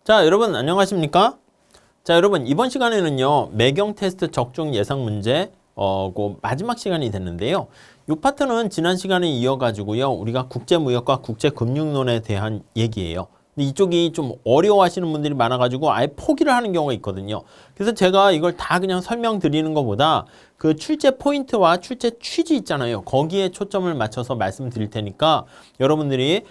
자, 여러분 안녕하십니까? 자, 여러분 이번 시간에는요. 매경 테스트 적중 예상 문제 그 마지막 시간이 됐는데요. 이 파트는 지난 시간에 이어가지고요. 우리가 국제무역과 국제금융론에 대한 얘기예요. 근데 이쪽이 좀 어려워하시는 분들이 많아가지고 아예 포기를 하는 경우가 있거든요. 그래서 제가 이걸 다 그냥 설명드리는 것보다 그 출제 포인트와 출제 취지 있잖아요. 거기에 초점을 맞춰서 말씀드릴 테니까 여러분들이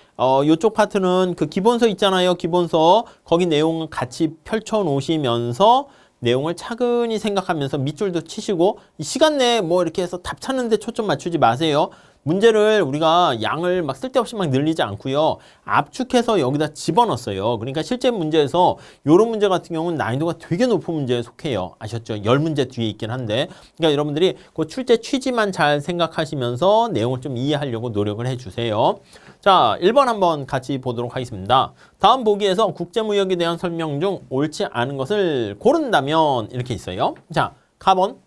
이쪽 파트는 그 기본서 있잖아요. 기본서 거기 내용을 같이 펼쳐 놓으시면서 내용을 차근히 생각하면서 밑줄도 치시고 이 시간 내에 뭐 이렇게 해서 답 찾는데 초점 맞추지 마세요. 문제를 우리가 양을 막 쓸데없이 막 늘리지 않고요. 압축해서 여기다 집어넣었어요. 그러니까 실제 문제에서 이런 문제 같은 경우는 난이도가 되게 높은 문제에 속해요. 아셨죠? 10문제 뒤에 있긴 한데. 그러니까 여러분들이 그 출제 취지만 잘 생각하시면서 내용을 좀 이해하려고 노력을 해주세요. 자, 1번 한번 같이 보도록 하겠습니다. 다음 보기에서 국제무역에 대한 설명 중 옳지 않은 것을 고른다면 이렇게 있어요. 자, 가번,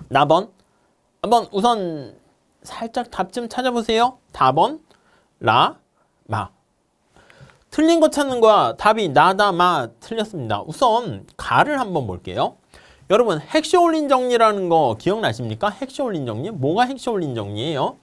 나번. 한번 우선 살짝 답 좀 찾아보세요. 다번, 라, 마. 틀린 거 찾는 거야. 답이 나다, 마 틀렸습니다. 우선 가를 한번 볼게요. 여러분 핵쇼올린 정리라는 거 기억나십니까? 핵쇼올린 정리? 뭐가 핵쇼올린 정리예요?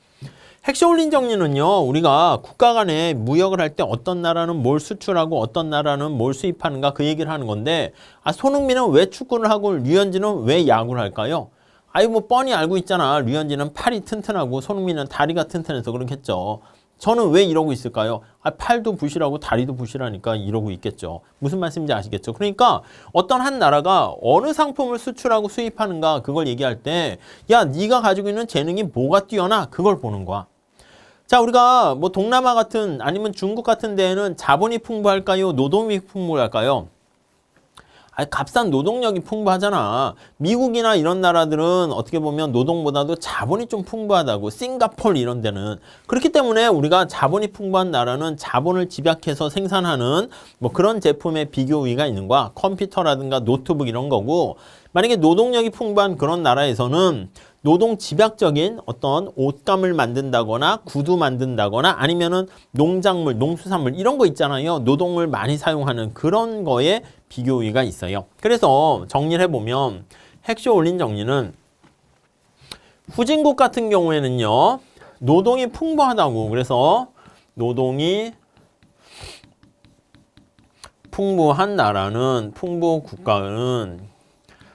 핵쇼올린 정리는요. 우리가 국가 간에 무역을 할 때 어떤 나라는 뭘 수출하고 어떤 나라는 뭘 수입하는가 그 얘기를 하는 건데 손흥민은 왜 축구를 하고 류현진은 왜 야구를 할까요? 아이 뭐 뻔히 알고 있잖아. 류현진은 팔이 튼튼하고 손흥민은 다리가 튼튼해서 그렇겠죠. 저는 왜 이러고 있을까요? 팔도 부실하고 다리도 부실하니까 이러고 있겠죠. 무슨 말씀인지 아시겠죠? 그러니까 어떤 한 나라가 어느 상품을 수출하고 수입하는가 그걸 얘기할 때 야, 네가 가지고 있는 재능이 뭐가 뛰어나? 그걸 보는 거야. 자, 우리가 뭐 동남아 같은 아니면 중국 같은 데에는 자본이 풍부할까요? 노동이 풍부할까요? 값싼 노동력이 풍부하잖아. 미국이나 이런 나라들은 어떻게 보면 노동보다도 자본이 좀 풍부하다고. 싱가폴 이런 데는. 그렇기 때문에 우리가 자본이 풍부한 나라는 자본을 집약해서 생산하는 뭐 그런 제품의 비교 우위가 있는 거야. 컴퓨터라든가 노트북 이런 거고. 만약에 노동력이 풍부한 그런 나라에서는 노동 집약적인 어떤 옷감을 만든다거나 구두 만든다거나 아니면은 농작물, 농수산물 이런 거 있잖아요. 노동을 많이 사용하는 그런 거에 비교 우위가 있어요. 그래서 정리를 해보면 핵쇼올린 정리는 후진국 같은 경우에는요. 노동이 풍부하다고. 그래서 노동이 풍부한 나라는 풍부 국가는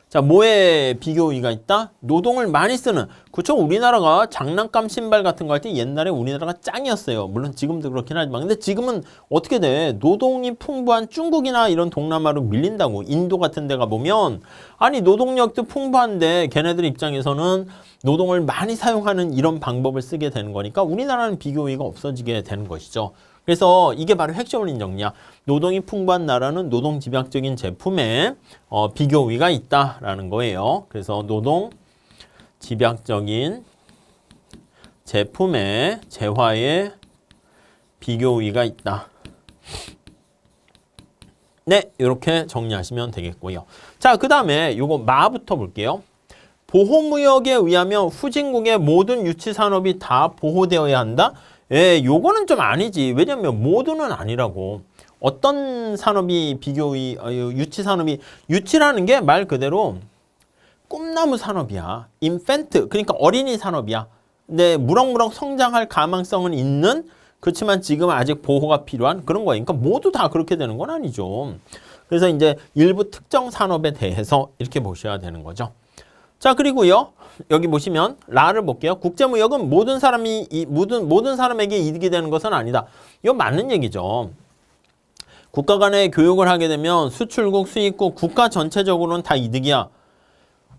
자, 뭐에 비교 우위가 있다? 노동을 많이 쓰는. 그쵸? 우리나라가 장난감 신발 같은 거 할 때 옛날에 우리나라가 짱이었어요. 물론 지금도 그렇긴 하지만. 근데 지금은 어떻게 돼? 노동이 풍부한 중국이나 이런 동남아로 밀린다고. 인도 같은 데 가보면 아니 노동력도 풍부한데 걔네들 입장에서는 노동을 많이 사용하는 이런 방법을 쓰게 되는 거니까 우리나라는 비교 우위가 없어지게 되는 것이죠. 그래서 이게 바로 핵쇼올린 정리야. 노동이 풍부한 나라는 노동 집약적인 제품에 비교 우위가 있다라는 거예요. 그래서 노동 집약적인 제품에 재화에 비교 우위가 있다. 네, 이렇게 정리하시면 되겠고요. 자, 그 다음에 요거 마부터 볼게요. 보호무역에 의하면 후진국의 모든 유치산업이 다 보호되어야 한다? 예, 요거는 좀 아니지. 왜냐면 모두는 아니라고. 어떤 산업이 유치산업이, 유치라는 게 말 그대로 꿈나무 산업이야. 인펜트, 그러니까 어린이 산업이야. 근데 무럭무럭 성장할 가망성은 있는, 그렇지만 지금 아직 보호가 필요한 그런 거예요. 그러니까 모두 다 그렇게 되는 건 아니죠. 그래서 이제 일부 특정 산업에 대해서 이렇게 보셔야 되는 거죠. 자, 그리고요. 여기 보시면 라를 볼게요. 국제무역은 모든 사람에게 이득이 되는 것은 아니다. 이거 맞는 얘기죠. 국가 간에 교역을 하게 되면 수출국, 수입국, 국가 전체적으로는 다 이득이야.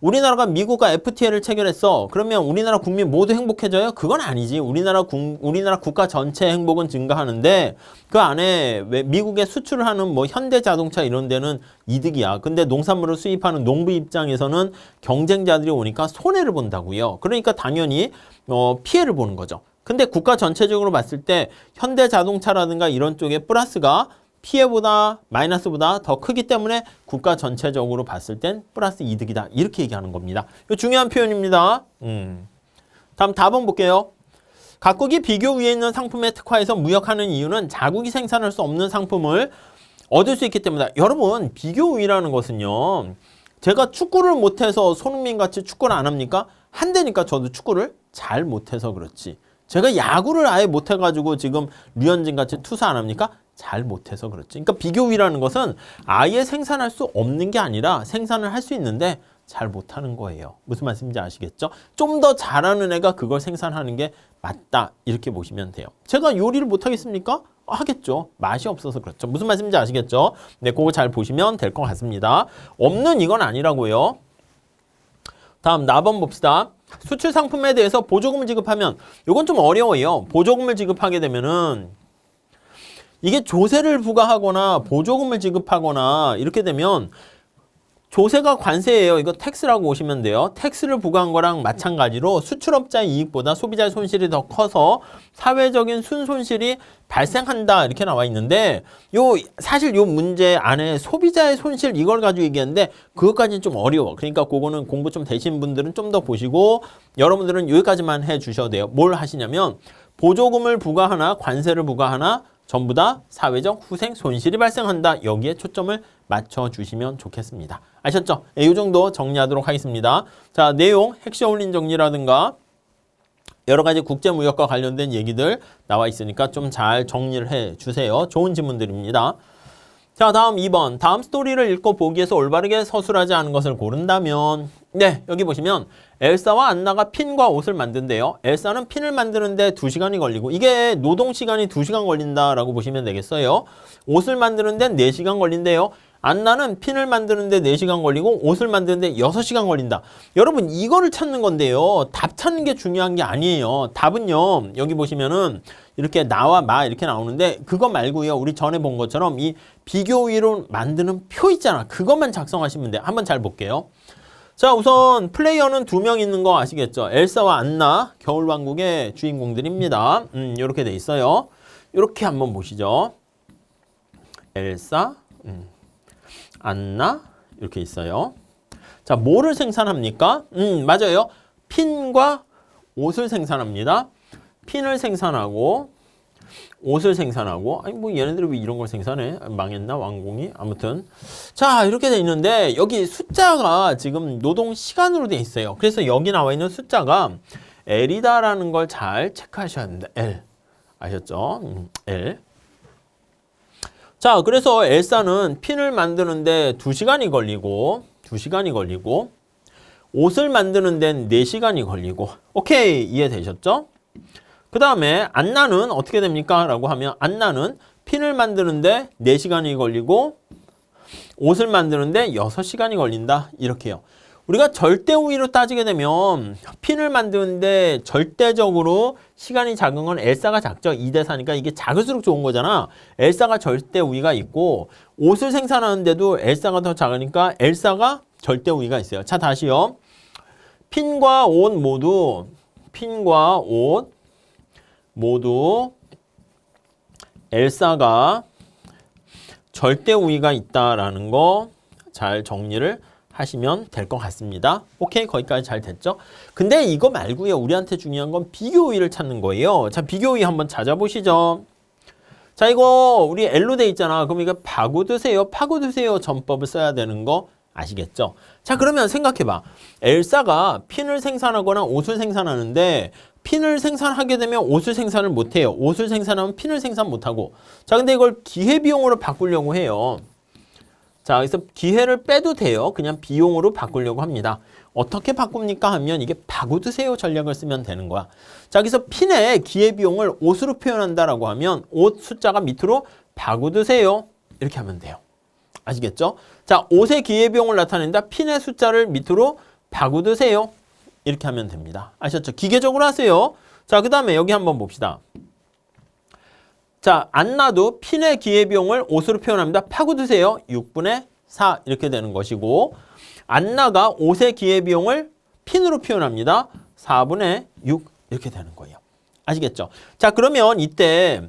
우리나라가 미국과 FTA를 체결했어. 그러면 우리나라 국민 모두 행복해져요? 그건 아니지. 우리나라 국가 전체 행복은 증가하는데 그 안에 왜 미국에 수출을 하는 뭐 현대자동차 이런 데는 이득이야. 근데 농산물을 수입하는 농부 입장에서는 경쟁자들이 오니까 손해를 본다고요. 그러니까 당연히 피해를 보는 거죠. 근데 국가 전체적으로 봤을 때 현대자동차라든가 이런 쪽에 플러스가 피해보다 마이너스보다 더 크기 때문에 국가 전체적으로 봤을 땐 플러스 이득이다. 이렇게 얘기하는 겁니다. 이거 중요한 표현입니다. 다음 4번 볼게요. 각국이 비교 위에 있는 상품에 특화해서 무역하는 이유는 자국이 생산할 수 없는 상품을 얻을 수 있기 때문이다. 여러분, 비교 우위라는 것은요. 제가 축구를 못해서 손흥민 같이 축구를 안 합니까? 한대니까 저도 축구를 잘 못해서 그렇지. 제가 야구를 아예 못해가지고 지금 류현진 같이 투수 안 합니까? 잘 못해서 그렇지. 그러니까 비교 우위라는 것은 아예 생산할 수 없는 게 아니라 생산을 할 수 있는데 잘 못하는 거예요. 무슨 말씀인지 아시겠죠? 좀 더 잘하는 애가 그걸 생산하는 게 맞다. 이렇게 보시면 돼요. 제가 요리를 못하겠습니까? 하겠죠. 맛이 없어서 그렇죠. 무슨 말씀인지 아시겠죠? 네, 그거 잘 보시면 될 것 같습니다. 없는 이건 아니라고요. 다음 나번 봅시다. 수출 상품에 대해서 보조금을 지급하면 이건 좀 어려워요. 보조금을 지급하게 되면은 이게 조세를 부과하거나 보조금을 지급하거나 이렇게 되면 조세가 관세예요. 이거 텍스라고 보시면 돼요. 텍스를 부과한 거랑 마찬가지로 수출업자의 이익보다 소비자의 손실이 더 커서 사회적인 순손실이 발생한다 이렇게 나와 있는데 사실 요 문제 안에 소비자의 손실 이걸 가지고 얘기했는데 그것까지는 좀 어려워. 그러니까 그거는 공부 좀 되신 분들은 좀 더 보시고 여러분들은 여기까지만 해 주셔도 돼요. 뭘 하시냐면 보조금을 부과하나 관세를 부과하나 전부 다 사회적 후생 손실이 발생한다. 여기에 초점을 맞춰주시면 좋겠습니다. 아셨죠? 네, 이 정도 정리하도록 하겠습니다. 자, 내용, 핵심 올린 정리라든가 여러 가지 국제무역과 관련된 얘기들 나와 있으니까 좀 잘 정리를 해주세요. 좋은 질문들입니다. 자, 다음 2번. 다음 스토리를 읽고 보기에서 올바르게 서술하지 않은 것을 고른다면 네, 여기 보시면 엘사와 안나가 핀과 옷을 만든대요. 엘사는 핀을 만드는데 2시간이 걸리고 이게 노동시간이 2시간 걸린다라고 보시면 되겠어요. 옷을 만드는데 4시간 걸린대요. 안나는 핀을 만드는데 4시간 걸리고 옷을 만드는데 6시간 걸린다. 여러분 이거를 찾는 건데요. 답 찾는 게 중요한 게 아니에요. 답은요. 여기 보시면은 이렇게 나와 마 이렇게 나오는데 그거 말고요. 우리 전에 본 것처럼 이 비교 우위로 만드는 표 있잖아. 그것만 작성하시면 돼요. 한번 잘 볼게요. 자, 우선 플레이어는 2명 있는 거 아시겠죠? 엘사와 안나, 겨울왕국의 주인공들입니다. 이렇게 돼 있어요. 이렇게 한번 보시죠. 엘사, 안나 이렇게 있어요. 자, 뭐를 생산합니까? 맞아요. 핀과 옷을 생산합니다. 핀을 생산하고 옷을 생산하고 아니 뭐 얘네들이 왜 이런 걸 생산해? 망했나 왕궁이? 아무튼 자 이렇게 돼 있는데 여기 숫자가 지금 노동 시간으로 돼 있어요. 그래서 여기 나와 있는 숫자가 L이다라는 걸 잘 체크하셔야 됩니다. L 아셨죠? L 자 그래서 엘사는 핀을 만드는데 2시간이 걸리고 옷을 만드는 데는 4시간이 걸리고 오케이 이해되셨죠? 그 다음에 안나는 어떻게 됩니까? 라고 하면 안나는 핀을 만드는데 4시간이 걸리고 옷을 만드는데 6시간이 걸린다. 이렇게요. 우리가 절대 우위로 따지게 되면 핀을 만드는데 절대적으로 시간이 작은 건 엘사가 작죠. 2대4니까 이게 작을수록 좋은 거잖아. 엘사가 절대 우위가 있고 옷을 생산하는데도 엘사가 더 작으니까 엘사가 절대 우위가 있어요. 자 다시요. 핀과 옷 모두 엘사가 절대 우위가 있다라는 거 잘 정리를 하시면 될 것 같습니다. 오케이 거기까지 잘 됐죠? 근데 이거 말고요. 우리한테 중요한 건 비교 우위를 찾는 거예요. 자 비교 우위 한번 찾아보시죠. 자 이거 우리 L로 돼 있잖아. 그럼 이거 파고드세요. 전법을 써야 되는 거 아시겠죠? 자 그러면 생각해봐. 엘사가 핀을 생산하거나 옷을 생산하는데 핀을 생산하게 되면 옷을 생산을 못해요. 옷을 생산하면 핀을 생산 못하고 자 근데 이걸 기회비용으로 바꾸려고 해요. 자 그래서 기회를 빼도 돼요. 그냥 비용으로 바꾸려고 합니다. 어떻게 바꿉니까 하면 이게 파고드세요 전략을 쓰면 되는 거야. 자 그래서 핀의 기회비용을 옷으로 표현한다라고 하면 옷 숫자가 밑으로 파고드세요 이렇게 하면 돼요. 아시겠죠? 자 옷의 기회비용을 나타낸다. 핀의 숫자를 밑으로 파고드세요 이렇게 하면 됩니다. 아셨죠? 기계적으로 하세요. 자, 그 다음에 여기 한번 봅시다. 자, 안나도 핀의 기회비용을 옷으로 표현합니다. 파고드세요. 6분의 4 이렇게 되는 것이고 안나가 옷의 기회비용을 핀으로 표현합니다. 4분의 6 이렇게 되는 거예요. 아시겠죠? 자, 그러면 이때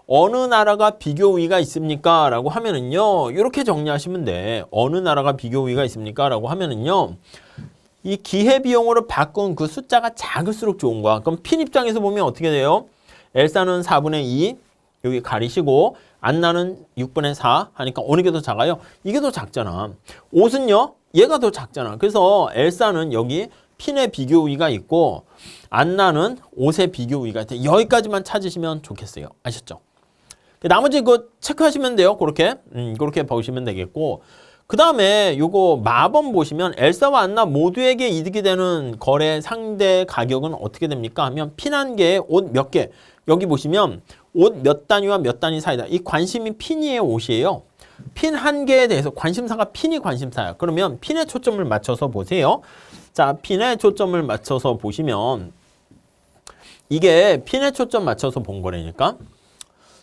어느 나라가 비교 우위가 있습니까? 라고 하면은요. 이렇게 정리하시면 돼. 어느 나라가 비교 우위가 있습니까? 라고 하면은요. 이 기회비용으로 바꾼 그 숫자가 작을수록 좋은 거야. 그럼 핀 입장에서 보면 어떻게 돼요? 엘사는 4분의 2 여기 가리시고 안나는 6분의 4 하니까 어느 게 더 작아요? 이게 더 작잖아. 옷은요? 얘가 더 작잖아. 그래서 엘사는 여기 핀의 비교 우위가 있고 안나는 옷의 비교 우위가 있다. 여기까지만 찾으시면 좋겠어요. 아셨죠? 나머지 그거 체크하시면 돼요. 그렇게 보시면 되겠고 그 다음에 요거 마번 보시면 엘사와 안나 모두에게 이득이 되는 거래 상대 가격은 어떻게 됩니까? 하면 핀 한 개에 옷 몇 개. 여기 보시면 옷 몇 단위와 몇 단위 사이다. 이 관심이 핀이의 옷이에요. 핀 한 개에 대해서 관심사가 핀이 관심사야. 그러면 핀에 초점을 맞춰서 보세요. 자, 핀에 초점을 맞춰서 보시면 이게 핀에 초점 맞춰서 본 거라니까.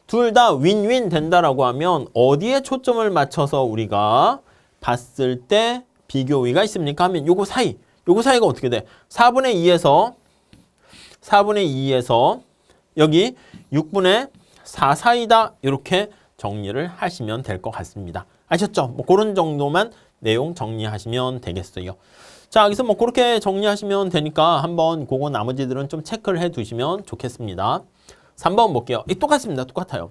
둘 다 윈윈 된다라고 하면 어디에 초점을 맞춰서 우리가 봤을 때 비교 우위가 있습니까? 하면 요거 사이가 어떻게 돼? 4분의 2에서 여기 6분의 4 사이다. 이렇게 정리를 하시면 될 것 같습니다. 아셨죠? 뭐 그런 정도만 내용 정리하시면 되겠어요. 자, 여기서 뭐 그렇게 정리하시면 되니까 한번 그거 나머지들은 좀 체크를 해 두시면 좋겠습니다. 3번 볼게요. 똑같습니다. 똑같아요.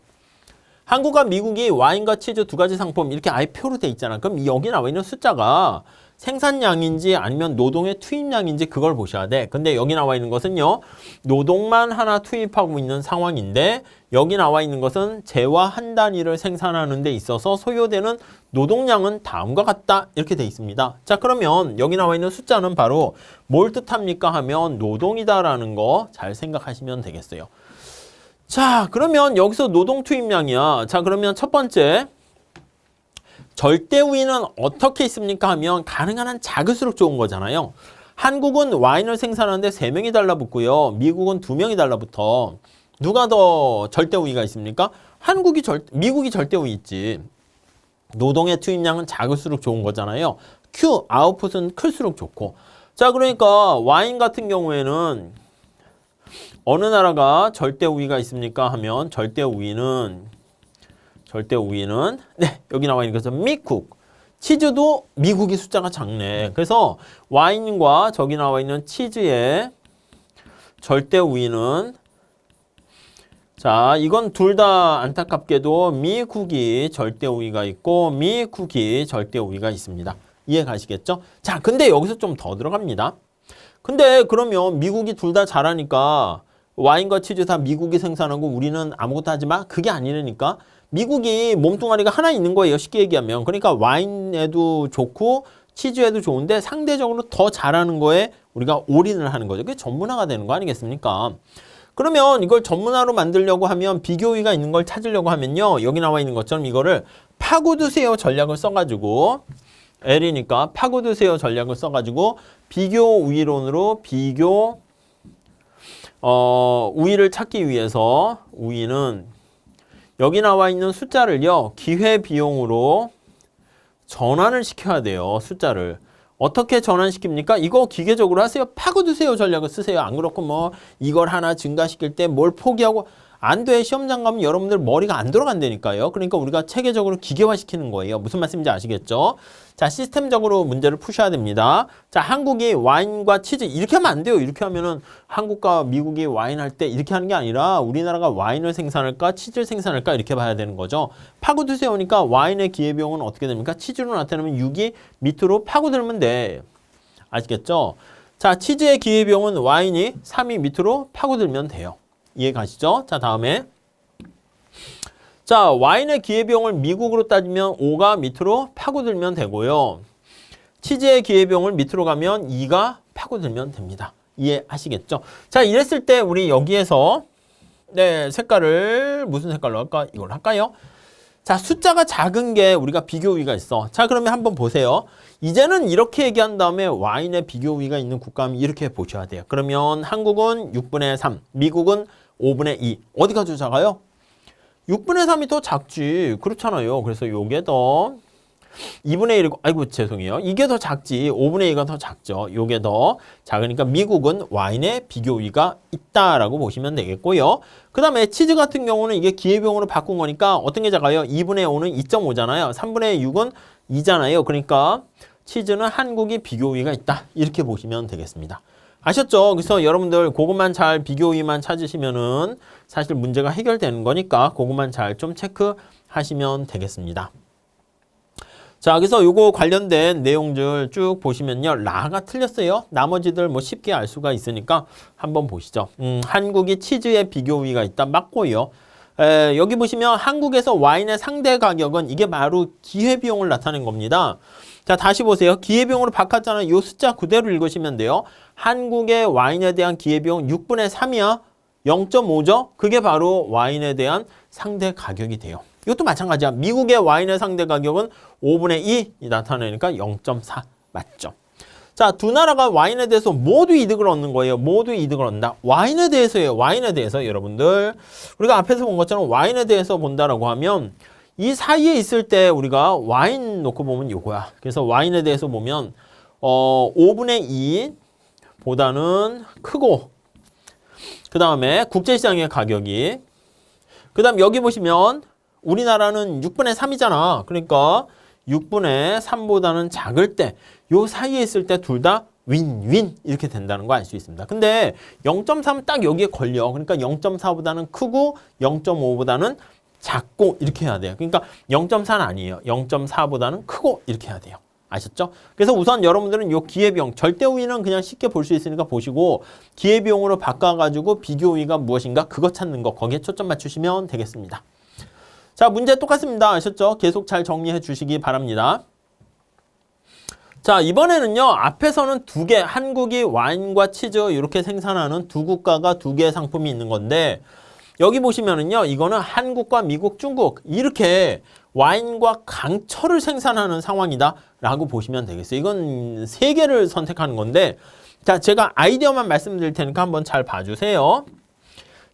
한국과 미국이 와인과 치즈 두 가지 상품 이렇게 아예 표로 돼 있잖아. 그럼 여기 나와 있는 숫자가 생산량인지 아니면 노동의 투입량인지 그걸 보셔야 돼. 근데 여기 나와 있는 것은요. 노동만 하나 투입하고 있는 상황인데 여기 나와 있는 것은 재화 한 단위를 생산하는 데 있어서 소요되는 노동량은 다음과 같다. 이렇게 돼 있습니다. 자, 그러면 여기 나와 있는 숫자는 바로 뭘 뜻합니까? 하면 노동이다라는 거 잘 생각하시면 되겠어요. 자, 그러면 여기서 노동 투입량이야. 자, 그러면 첫 번째 절대 우위는 어떻게 있습니까? 하면 가능한 한 작을수록 좋은 거잖아요. 한국은 와인을 생산하는데 3명이 달라붙고요. 미국은 2명이 달라붙어. 누가 더 절대 우위가 있습니까? 미국이 절대 우위 있지. 노동의 투입량은 작을수록 좋은 거잖아요. Q, 아웃풋은 클수록 좋고. 자, 그러니까 와인 같은 경우에는 어느 나라가 절대 우위가 있습니까? 하면 절대 우위는 네, 여기 나와 있는 것은 미국. 치즈도 미국이 숫자가 작네. 그래서 와인과 저기 나와 있는 치즈의 절대 우위는 자, 이건 둘 다 안타깝게도 미국이 절대 우위가 있고 미국이 절대 우위가 있습니다. 이해 가시겠죠? 자, 근데 여기서 좀 더 들어갑니다. 근데 그러면 미국이 둘 다 잘하니까 와인과 치즈 다 미국이 생산하고 우리는 아무것도 하지 마? 그게 아니라니까. 미국이 몸뚱아리가 하나 있는 거예요. 쉽게 얘기하면. 그러니까 와인에도 좋고 치즈에도 좋은데 상대적으로 더 잘하는 거에 우리가 올인을 하는 거죠. 그게 전문화가 되는 거 아니겠습니까? 그러면 이걸 전문화로 만들려고 하면 비교위가 있는 걸 찾으려고 하면요. 여기 나와 있는 것처럼 이거를 파고드세요 전략을 써가지고 L이니까 파고드세요 전략을 써가지고 비교 우위론으로 우위를 찾기 위해서 우위는 여기 나와 있는 숫자를요. 기회비용으로 전환을 시켜야 돼요. 숫자를. 어떻게 전환시킵니까? 이거 기계적으로 하세요. 파고드세요 전략을 쓰세요. 안 그렇고 뭐 이걸 하나 증가시킬 때 뭘 포기하고 안 돼. 시험장 가면 여러분들 머리가 안 돌아간다니까요. 그러니까 우리가 체계적으로 기계화시키는 거예요. 무슨 말씀인지 아시겠죠? 자, 시스템적으로 문제를 푸셔야 됩니다. 자, 한국이 와인과 치즈 이렇게 하면 안 돼요. 이렇게 하면은 한국과 미국이 와인 할 때 이렇게 하는 게 아니라 우리나라가 와인을 생산할까 치즈를 생산할까 이렇게 봐야 되는 거죠. 파고드세요니까 와인의 기회비용은 어떻게 됩니까? 치즈로 나타나면 6이 밑으로 파고들면 돼. 아시겠죠? 자, 치즈의 기회비용은 와인이 3이 밑으로 파고들면 돼요. 이해 가시죠? 자, 다음에 자, 와인의 기회비용을 미국으로 따지면 5가 밑으로 파고들면 되고요. 치즈의 기회비용을 밑으로 가면 2가 파고들면 됩니다. 이해하시겠죠? 자, 이랬을 때 우리 여기에서 네, 색깔을 무슨 색깔로 할까? 이걸 할까요? 자, 숫자가 작은 게 우리가 비교 우위가 있어. 자, 그러면 한번 보세요. 이제는 이렇게 얘기한 다음에 와인의 비교 우위가 있는 국가면 이렇게 보셔야 돼요. 그러면 한국은 6분의 3, 미국은 5분의 2. 어디가 더 작아요? 6분의 3이 더 작지. 그렇잖아요. 그래서 요게 더 2분의 1이고, 아이고, 죄송해요. 이게 더 작지. 5분의 2가 더 작죠. 요게 더 작으니까 미국은 와인의 비교 우위가 있다라고 보시면 되겠고요. 그 다음에 치즈 같은 경우는 이게 기회비용으로 바꾼 거니까 어떤 게 작아요? 2분의 5는 2.5잖아요. 3분의 6은 2잖아요. 그러니까 치즈는 한국이 비교 우위가 있다. 이렇게 보시면 되겠습니다. 아셨죠? 그래서 여러분들 그것만 잘 비교 우위만 찾으시면은 사실 문제가 해결되는 거니까 그것만 잘 좀 체크하시면 되겠습니다. 자, 그래서 요거 관련된 내용들 쭉 보시면요. 라가 틀렸어요. 나머지들 뭐 쉽게 알 수가 있으니까 한번 보시죠. 한국이 치즈에 비교 우위가 있다. 맞고요. 여기 보시면 한국에서 와인의 상대 가격은 이게 바로 기회비용을 나타낸 겁니다. 자, 다시 보세요. 기회비용으로 바꿨잖아요. 요 숫자 그대로 읽으시면 돼요. 한국의 와인에 대한 기회비용 6분의 3이야. 0.5죠? 그게 바로 와인에 대한 상대 가격이 돼요. 이것도 마찬가지야. 미국의 와인의 상대 가격은 5분의 2 나타내니까 0.4 맞죠? 자, 두 나라가 와인에 대해서 모두 이득을 얻는 거예요. 모두 이득을 얻는다. 와인에 대해서예요. 와인에 대해서 여러분들. 우리가 앞에서 본 것처럼 와인에 대해서 본다라고 하면 이 사이에 있을 때 우리가 와인 놓고 보면 요거야. 그래서 와인에 대해서 보면 5분의 2 보다는 크고 그 다음에 국제시장의 가격이 그 다음 여기 보시면 우리나라는 6분의 3이잖아. 그러니까 6분의 3보다는 작을 때 요 사이에 있을 때 둘 다 윈윈 이렇게 된다는 거 알 수 있습니다. 근데 0.3 딱 여기에 걸려. 그러니까 0.4보다는 크고 0.5보다는 작고 이렇게 해야 돼요. 그러니까 0.4는 아니에요. 0.4보다는 크고 이렇게 해야 돼요. 아셨죠? 그래서 우선 여러분들은 요 기회비용, 절대 우위는 그냥 쉽게 볼 수 있으니까 보시고 기회비용으로 바꿔가지고 비교 우위가 무엇인가 그거 찾는 거 거기에 초점 맞추시면 되겠습니다. 자, 문제 똑같습니다. 아셨죠? 계속 잘 정리해 주시기 바랍니다. 자, 이번에는요. 앞에서는 두 개, 한국이 와인과 치즈 이렇게 생산하는 두 국가가 두 개의 상품이 있는 건데 여기 보시면은요. 이거는 한국과 미국, 중국 이렇게 와인과 강철을 생산하는 상황이다 라고 보시면 되겠어요. 이건 세 개를 선택하는 건데 자, 제가 아이디어만 말씀드릴 테니까 한번 잘 봐주세요.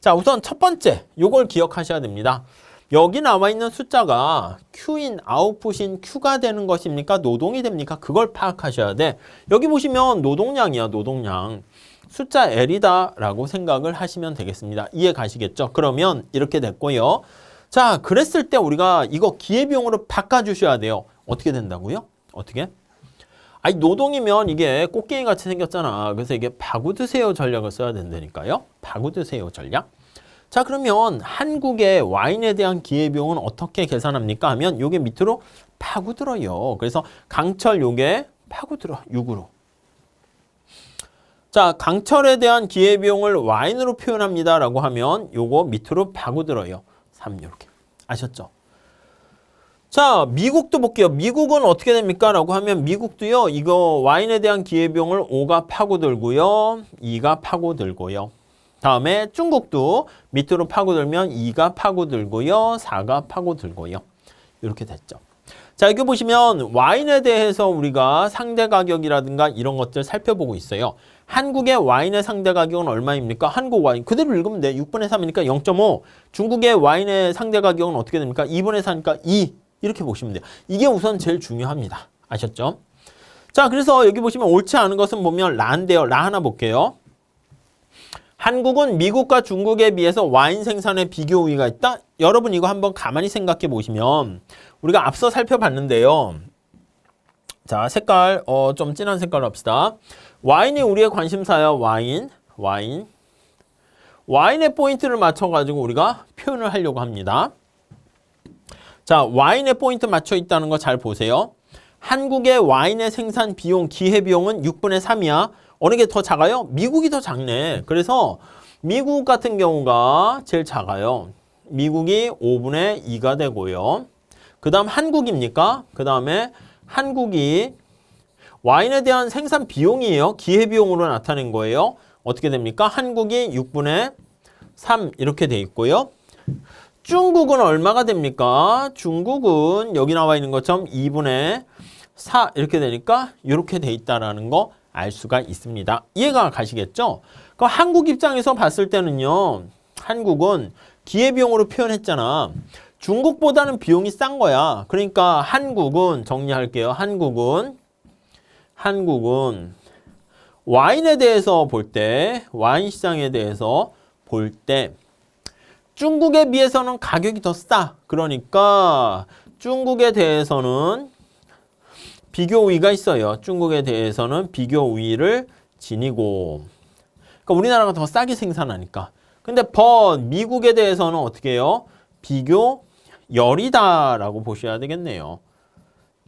자, 우선 첫 번째 요걸 기억하셔야 됩니다. 여기 나와 있는 숫자가 Q인 아웃풋인 Q가 되는 것입니까? 노동이 됩니까? 그걸 파악하셔야 돼. 여기 보시면 노동량이야, 노동량. 숫자 L이다 라고 생각을 하시면 되겠습니다. 이해 가시겠죠? 그러면 이렇게 됐고요. 자, 그랬을 때 우리가 이거 기회비용으로 바꿔주셔야 돼요. 어떻게 된다고요? 어떻게? 아니, 노동이면 이게 꽃게임 같이 생겼잖아. 그래서 이게 파고드세요 전략을 써야 된다니까요. 파고드세요 전략. 자, 그러면 한국의 와인에 대한 기회비용은 어떻게 계산합니까? 하면 요게 밑으로 파고들어요. 그래서 강철 요게 파고들어 6으로. 자, 강철에 대한 기회비용을 와인으로 표현합니다 라고 하면 요거 밑으로 파고들어요. 3 이렇게. 아셨죠? 자, 미국도 볼게요. 미국은 어떻게 됩니까? 라고 하면 미국도요. 이거 와인에 대한 기회비용을 5가 파고들고요. 2가 파고들고요. 다음에 중국도 밑으로 파고들면 2가 파고들고요. 4가 파고들고요. 이렇게 됐죠. 자, 여기 보시면 와인에 대해서 우리가 상대 가격이라든가 이런 것들 살펴보고 있어요. 한국의 와인의 상대 가격은 얼마입니까? 한국 와인 그대로 읽으면 돼. 6분의 3이니까 0.5. 중국의 와인의 상대 가격은 어떻게 됩니까? 2분의 4니까 2. 이렇게 보시면 돼요. 이게 우선 제일 중요합니다. 아셨죠? 자, 그래서 여기 보시면 옳지 않은 것은 보면 라인데요. 라 하나 볼게요. 한국은 미국과 중국에 비해서 와인 생산에 비교 우위가 있다? 여러분 이거 한번 가만히 생각해 보시면 우리가 앞서 살펴봤는데요. 자, 색깔 좀 진한 색깔로 합시다. 와인이 우리의 관심사야. 와인의 포인트를 맞춰가지고 우리가 표현을 하려고 합니다. 자, 와인의 포인트 맞춰 있다는 거 잘 보세요. 한국의 와인의 생산 비용, 기회비용은 6분의 3이야. 어느 게 더 작아요? 미국이 더 작네. 그래서 미국 같은 경우가 제일 작아요. 미국이 5분의 2가 되고요. 그 다음 한국입니까? 그 다음에 한국이 와인에 대한 생산 비용이에요. 기회비용으로 나타낸 거예요. 어떻게 됩니까? 한국이 6분의 3 이렇게 돼 있고요. 중국은 얼마가 됩니까? 중국은 여기 나와 있는 것처럼 2분의 4 이렇게 되니까 이렇게 돼 있다라는 거 알 수가 있습니다. 이해가 가시겠죠? 그럼 한국 입장에서 봤을 때는요. 한국은 기회비용으로 표현했잖아. 중국보다는 비용이 싼 거야. 그러니까 한국은 정리할게요. 한국은 와인에 대해서 볼 때, 와인 시장에 대해서 볼 때 중국에 비해서는 가격이 더 싸. 그러니까 중국에 대해서는 비교 우위가 있어요. 중국에 대해서는 비교 우위를 지니고 그러니까 우리나라가 더 싸게 생산하니까. 근데 미국에 대해서는 어떻게 해요? 비교 열이다라고 보셔야 되겠네요.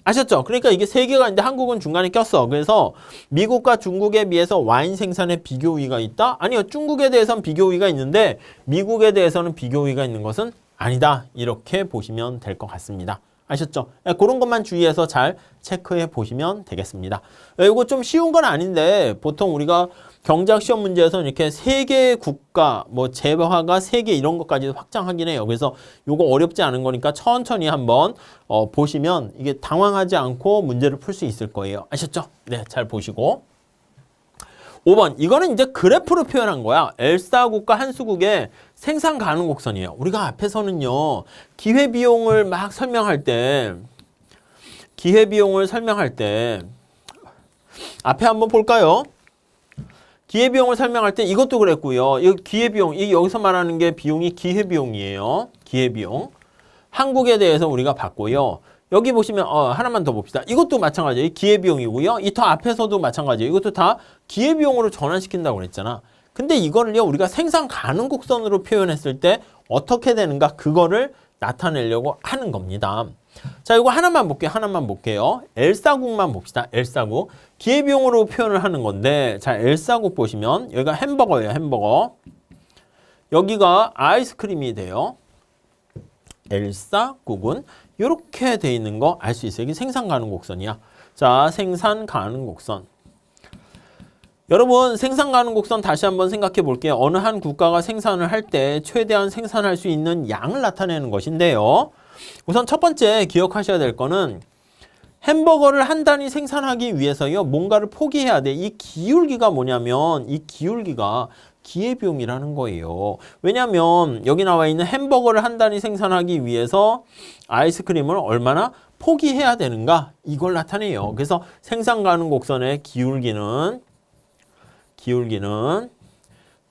아셨죠? 그러니까 이게 세 개가 있는데 한국은 중간에 꼈어. 그래서 미국과 중국에 비해서 와인 생산에 비교 우위가 있다? 아니요. 중국에 대해서는 비교 우위가 있는데 미국에 대해서는 비교 우위가 있는 것은 아니다. 이렇게 보시면 될 것 같습니다. 아셨죠? 그런 것만 주의해서 잘 체크해 보시면 되겠습니다. 이거 좀 쉬운 건 아닌데 보통 우리가 경제학 시험 문제에서 이렇게 세 개의 국가, 뭐 재화가 세 개 이런 것까지 확장하긴 해요. 그래서 이거 어렵지 않은 거니까 천천히 한번 보시면 이게 당황하지 않고 문제를 풀 수 있을 거예요. 아셨죠? 네, 잘 보시고. 5번, 이거는 이제 그래프로 표현한 거야. L4국과 한수국의 생산 가능 곡선이에요. 우리가 앞에서는요, 기회비용을 막 설명할 때, 앞에 한번 볼까요? 기회비용을 설명할 때 이것도 그랬고요. 이 기회비용, 이 여기서 말하는 게 비용이 기회비용이에요. 기회비용. 한국에 대해서 우리가 봤고요. 여기 보시면 하나만 더 봅시다. 이것도 마찬가지예요. 기회비용이고요. 이 더 앞에서도 마찬가지예요. 이것도 다 기회비용으로 전환시킨다고 그랬잖아. 근데 이거를요. 우리가 생산 가능 곡선으로 표현했을 때 어떻게 되는가 그거를 나타내려고 하는 겁니다. 자, 이거 하나만 볼게요. L4국만 봅시다. L4국. 기회비용으로 표현을 하는 건데 자, L4국 보시면 여기가 햄버거예요. 햄버거. 여기가 아이스크림이 돼요. L4국은 이렇게 돼 있는 거 알 수 있어요. 이게 생산 가능 곡선이야. 자, 생산 가능 곡선. 여러분, 생산 가능 곡선 다시 한번 생각해 볼게요. 어느 한 국가가 생산을 할 때 최대한 생산할 수 있는 양을 나타내는 것인데요. 우선 첫 번째 기억하셔야 될 거는 햄버거를 한 단위 생산하기 위해서요. 뭔가를 포기해야 돼. 이 기울기가 뭐냐면 이 기울기가 기회비용이라는 거예요. 왜냐하면 여기 나와 있는 햄버거를 한 단위 생산하기 위해서 아이스크림을 얼마나 포기해야 되는가 이걸 나타내요. 그래서 생산 가능 곡선의 기울기는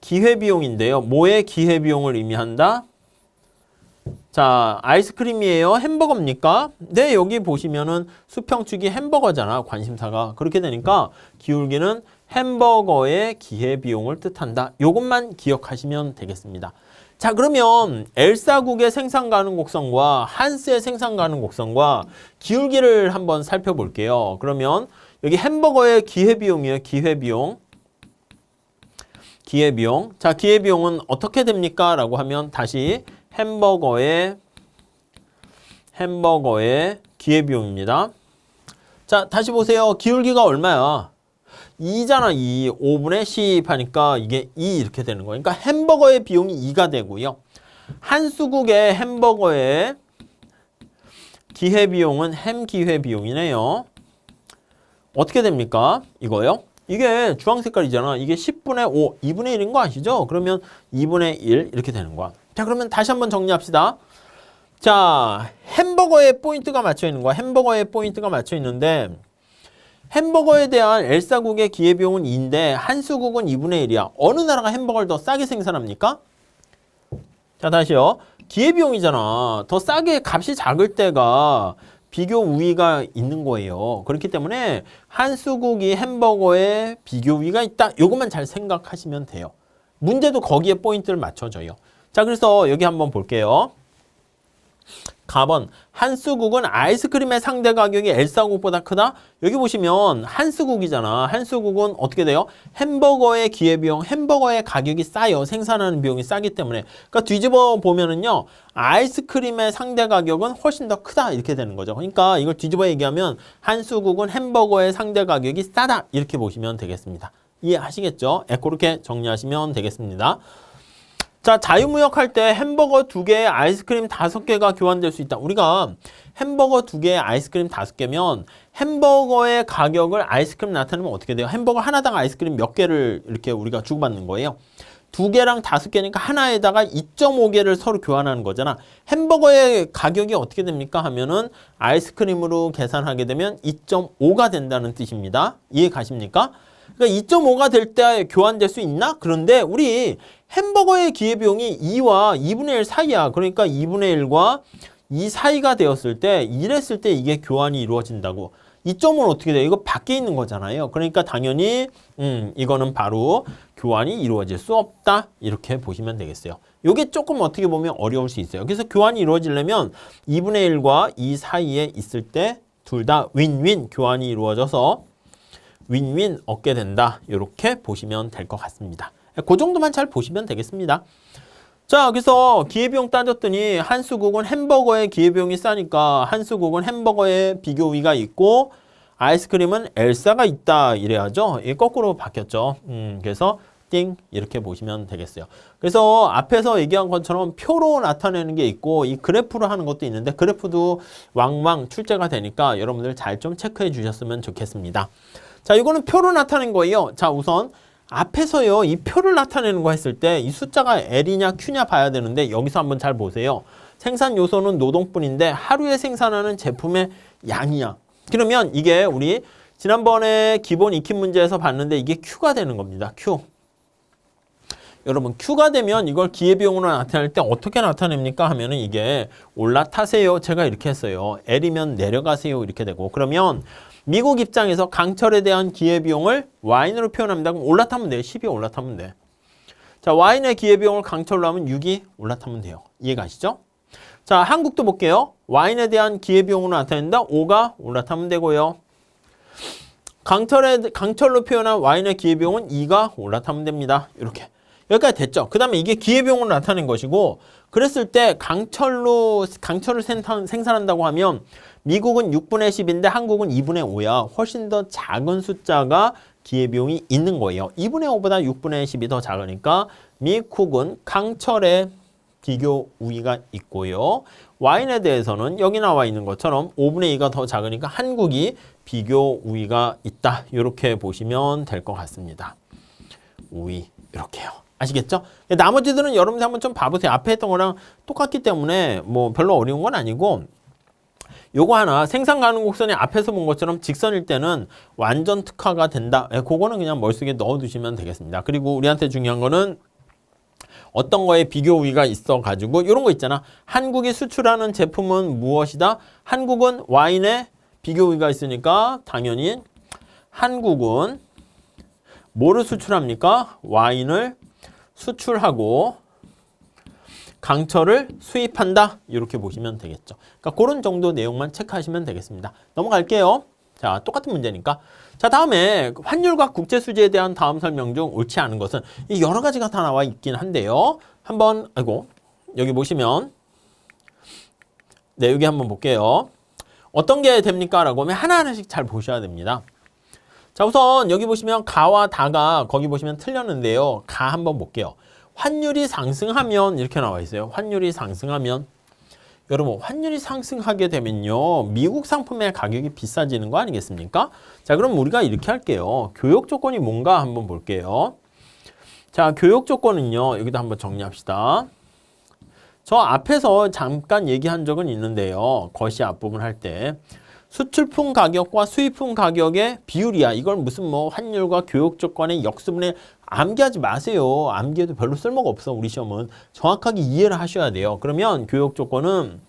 기회비용인데요. 뭐의 기회비용을 의미한다? 자, 아이스크림이에요. 햄버거입니까? 네, 여기 보시면은 수평축이 햄버거잖아. 관심사가. 그렇게 되니까 기울기는 햄버거의 기회비용을 뜻한다. 이것만 기억하시면 되겠습니다. 자, 그러면 L4국의 생산 가능 곡선과 한스의 생산 가능 곡선과 기울기를 한번 살펴볼게요. 그러면 여기 햄버거의 기회비용이에요. 기회비용. 자, 기회비용은 어떻게 됩니까? 라고 하면 다시 햄버거의 기회비용입니다. 자, 다시 보세요. 기울기가 얼마야? 2잖아. 2. 5분의 10 하니까 이게 2 이렇게 되는 거예요. 그러니까 햄버거의 비용이 2가 되고요. 한수국의 햄버거의 기회비용은 햄기회비용이네요. 어떻게 됩니까? 이거요. 이게 주황 색깔이잖아. 이게 10분의 5, 2분의 1인 거 아시죠? 그러면 2분의 1 이렇게 되는 거야. 자, 그러면 다시 한번 정리합시다. 자, 햄버거에 포인트가 맞춰 있는 거야. 햄버거에 포인트가 맞춰 있는데 햄버거에 대한 L4국의 기회비용은 2인데 한수국은 2분의 1이야. 어느 나라가 햄버거를 더 싸게 생산합니까? 자, 다시요. 기회비용이잖아. 더 싸게 값이 작을 때가 비교 우위가 있는 거예요. 그렇기 때문에 한수국이 햄버거에 비교 우위가 있다. 이것만 잘 생각하시면 돼요. 문제도 거기에 포인트를 맞춰줘요. 자, 그래서 여기 한번 볼게요. 가번, 한수국은 아이스크림의 상대 가격이 L4국보다 크다? 여기 보시면 한수국이잖아. 한수국은 어떻게 돼요? 햄버거의 기회비용, 햄버거의 가격이 싸요. 생산하는 비용이 싸기 때문에. 그러니까 뒤집어 보면은요. 아이스크림의 상대 가격은 훨씬 더 크다. 이렇게 되는 거죠. 그러니까 이걸 뒤집어 얘기하면 한수국은 햄버거의 상대 가격이 싸다. 이렇게 보시면 되겠습니다. 이해하시겠죠? 그렇게 정리하시면 되겠습니다. 자, 자유무역 할 때 햄버거 2개에 아이스크림 5개가 교환될 수 있다. 우리가 햄버거 2개에 아이스크림 5개면 햄버거의 가격을 아이스크림 나타내면 어떻게 돼요? 햄버거 하나당 아이스크림 몇 개를 이렇게 우리가 주고받는 거예요? 2개랑 5개니까 하나에다가 2.5개를 서로 교환하는 거잖아. 햄버거의 가격이 어떻게 됩니까? 하면은 아이스크림으로 계산하게 되면 2.5가 된다는 뜻입니다. 이해 가십니까? 그러니까 2.5가 될 때 교환될 수 있나? 그런데 우리 햄버거의 기회비용이 2와 2분의 1 사이야. 그러니까 2분의 1과 2 사이가 되었을 때 이랬을 때 이게 교환이 이루어진다고. 이 점은 어떻게 돼요? 이거 밖에 있는 거잖아요. 그러니까 당연히 이거는 바로 교환이 이루어질 수 없다. 이렇게 보시면 되겠어요. 이게 조금 어떻게 보면 어려울 수 있어요. 그래서 교환이 이루어지려면 2분의 1과 2 사이에 있을 때 둘 다 윈윈 교환이 이루어져서 윈윈 얻게 된다. 이렇게 보시면 될 것 같습니다. 그 정도만 잘 보시면 되겠습니다. 자, 그래서 기회비용 따졌더니 한수국은 햄버거의 기회비용이 싸니까 한수국은 햄버거의 비교 우위가 있고 아이스크림은 엘사가 있다 이래야죠. 이 거꾸로 바뀌었죠. 그래서 띵 이렇게 보시면 되겠어요. 그래서 앞에서 얘기한 것처럼 표로 나타내는 게 있고 이 그래프로 하는 것도 있는데 그래프도 왕왕 출제가 되니까 여러분들 잘 좀 체크해 주셨으면 좋겠습니다. 자, 이거는 표로 나타낸 거예요. 자, 우선 앞에서요, 이 표를 나타내는 거 했을 때 이 숫자가 L이냐 Q냐 봐야 되는데 여기서 한번 잘 보세요. 생산 요소는 노동뿐인데 하루에 생산하는 제품의 양이야. 그러면 이게 우리 지난번에 기본 익힌 문제에서 봤는데 이게 Q가 되는 겁니다. Q. 여러분 Q가 되면 이걸 기회비용으로 나타낼 때 어떻게 나타냅니까? 하면은 이게 올라타세요. 제가 이렇게 했어요. L이면 내려가세요. 이렇게 되고 그러면 미국 입장에서 강철에 대한 기회비용을 Y인으로 표현합니다. 그럼 올라타면 돼요. 10이 올라타면 돼. 자, Y인의 기회비용을 강철로 하면 6이 올라타면 돼요. 이해가시죠? 자, 한국도 볼게요. Y인에 대한 기회비용으로 나타낸다. 5가 올라타면 되고요. 강철로 표현한 Y인의 기회비용은 2가 올라타면 됩니다. 이렇게. 여기까지 됐죠? 그 다음에 이게 기회비용으로 나타낸 것이고 그랬을 때 강철을 생산한다고 하면 미국은 6분의 10인데 한국은 2분의 5야. 훨씬 더 작은 숫자가 기회비용이 있는 거예요. 2분의 5보다 6분의 10이 더 작으니까 미국은 강철의 비교 우위가 있고요. 와인에 대해서는 여기 나와 있는 것처럼 5분의 2가 더 작으니까 한국이 비교 우위가 있다. 이렇게 보시면 될 것 같습니다. 우위 이렇게요. 아시겠죠? 나머지들은 여러분들 한번 좀 봐보세요. 앞에 했던 거랑 똑같기 때문에 뭐 별로 어려운 건 아니고 요거 하나 생산 가능 곡선이 앞에서 본 것처럼 직선일 때는 완전 특화가 된다. 그거는 그냥 머릿속에 넣어두시면 되겠습니다. 그리고 우리한테 중요한 거는 어떤 거에 비교 우위가 있어가지고 이런 거 있잖아. 한국이 수출하는 제품은 무엇이다? 한국은 와인에 비교 우위가 있으니까 당연히 한국은 뭐를 수출합니까? 와인을 수출하고 강철을 수입한다. 이렇게 보시면 되겠죠. 그러니까 그런 정도 내용만 체크하시면 되겠습니다. 넘어갈게요. 자, 똑같은 문제니까. 자, 다음에 환율과 국제수지에 대한 다음 설명 중 옳지 않은 것은 이 여러 가지가 다 나와 있긴 한데요. 한번 여기 보시면 네, 여기 한번 볼게요. 어떤 게 됩니까? 라고 하면 하나하나씩 잘 보셔야 됩니다. 자, 우선 여기 보시면 가와 다가 거기 보시면 틀렸는데요. 가 한번 볼게요. 환율이 상승하면 이렇게 나와 있어요. 환율이 상승하면 여러분 환율이 상승하게 되면요. 미국 상품의 가격이 비싸지는 거 아니겠습니까? 자, 그럼 우리가 이렇게 할게요. 교역 조건이 뭔가 한번 볼게요. 자, 교역 조건은요. 여기다 한번 정리합시다. 저 앞에서 잠깐 얘기한 적은 있는데요. 것이 앞부분 할 때 수출품 가격과 수입품 가격의 비율이야. 이걸 무슨 뭐 환율과 교역 조건의 역수분에 암기하지 마세요. 암기해도 별로 쓸모가 없어. 우리 시험은 정확하게 이해를 하셔야 돼요. 그러면 교역 조건은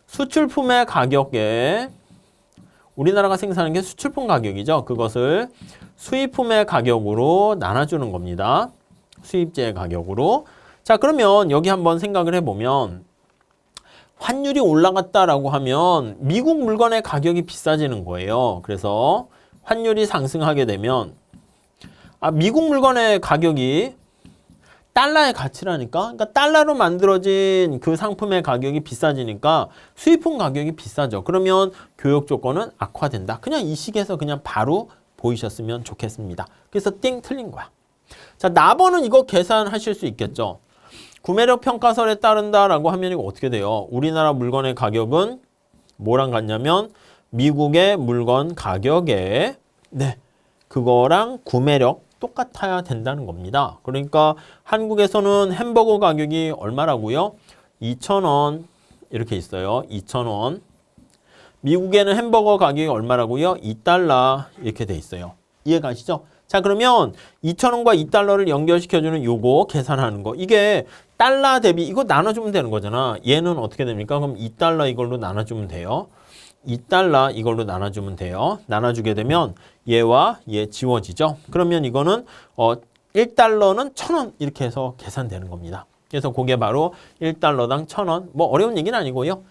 수출품의 가격에 우리나라가 생산하는 게 수출품 가격이죠. 그것을 수입품의 가격으로 나눠주는 겁니다. 수입제의 가격으로. 자, 그러면 여기 한번 생각을 해보면 환율이 올라갔다라고 하면 미국 물건의 가격이 비싸지는 거예요. 그래서 환율이 상승하게 되면 미국 물건의 가격이 달러의 가치라니까. 그러니까 달러로 만들어진 그 상품의 가격이 비싸지니까 수입품 가격이 비싸죠. 그러면 교역 조건은 악화된다. 그냥 이 식에서 그냥 바로 보이셨으면 좋겠습니다. 그래서 띵 틀린 거야. 자, 나번은 이거 계산하실 수 있겠죠. 구매력 평가설에 따른다라고 하면 이거 어떻게 돼요? 우리나라 물건의 가격은 뭐랑 같냐면 미국의 물건 가격에 그거랑 구매력 똑같아야 된다는 겁니다. 그러니까 한국에서는 햄버거 가격이 얼마라고요? 2,000원 이렇게 있어요. 2,000원. 미국에는 햄버거 가격이 얼마라고요? 2달러 이렇게 돼 있어요. 이해가시죠? 자, 그러면 2,000원과 2달러를 연결시켜주는 요거 계산하는 거. 이게 달러 대비 이거 나눠주면 되는 거잖아. 얘는 어떻게 됩니까? 그럼 2달러 이걸로 나눠주면 돼요. 2달러 이걸로 나눠주면 돼요. 나눠주게 되면 얘와 얘 지워지죠. 그러면 이거는 1달러는 1,000원 이렇게 해서 계산되는 겁니다. 그래서 그게 바로 1달러당 1,000원. 뭐 어려운 얘기는 아니고요.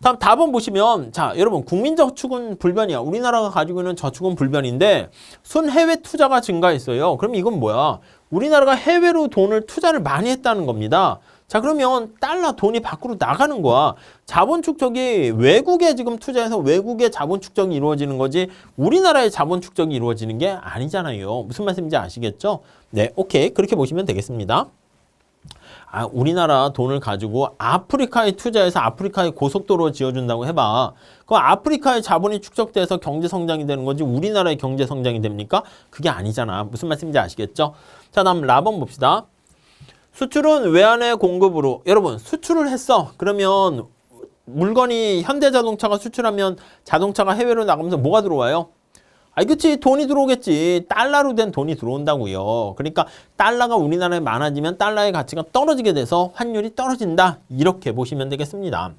다음 답은 보시면 자 여러분 국민저축은 불변이야. 우리나라가 가지고 있는 저축은 불변인데 순해외 투자가 증가했어요. 그럼 이건 뭐야? 우리나라가 해외로 돈을 투자를 많이 했다는 겁니다. 자 그러면 달러 돈이 밖으로 나가는 거야. 자본 축적이 외국에 지금 투자해서 외국의 자본 축적이 이루어지는 거지 우리나라의 자본 축적이 이루어지는 게 아니잖아요. 무슨 말씀인지 아시겠죠? 네, 오케이. 그렇게 보시면 되겠습니다. 아, 우리나라 돈을 가지고 아프리카에 투자해서 아프리카에 고속도로 지어준다고 해봐. 그럼 아프리카의 자본이 축적돼서 경제 성장이 되는 거지 우리나라의 경제 성장이 됩니까? 그게 아니잖아. 무슨 말씀인지 아시겠죠? 자, 다음 라번 봅시다. 수출은 외환의 공급으로. 여러분, 수출을 했어. 그러면 물건이 현대자동차가 수출하면 자동차가 해외로 나가면서 뭐가 들어와요? 아이 그치 돈이 들어오겠지. 달러로 된 돈이 들어온다고요. 그러니까 달러가 우리나라에 많아지면 달러의 가치가 떨어지게 돼서 환율이 떨어진다. 이렇게 보시면 되겠습니다.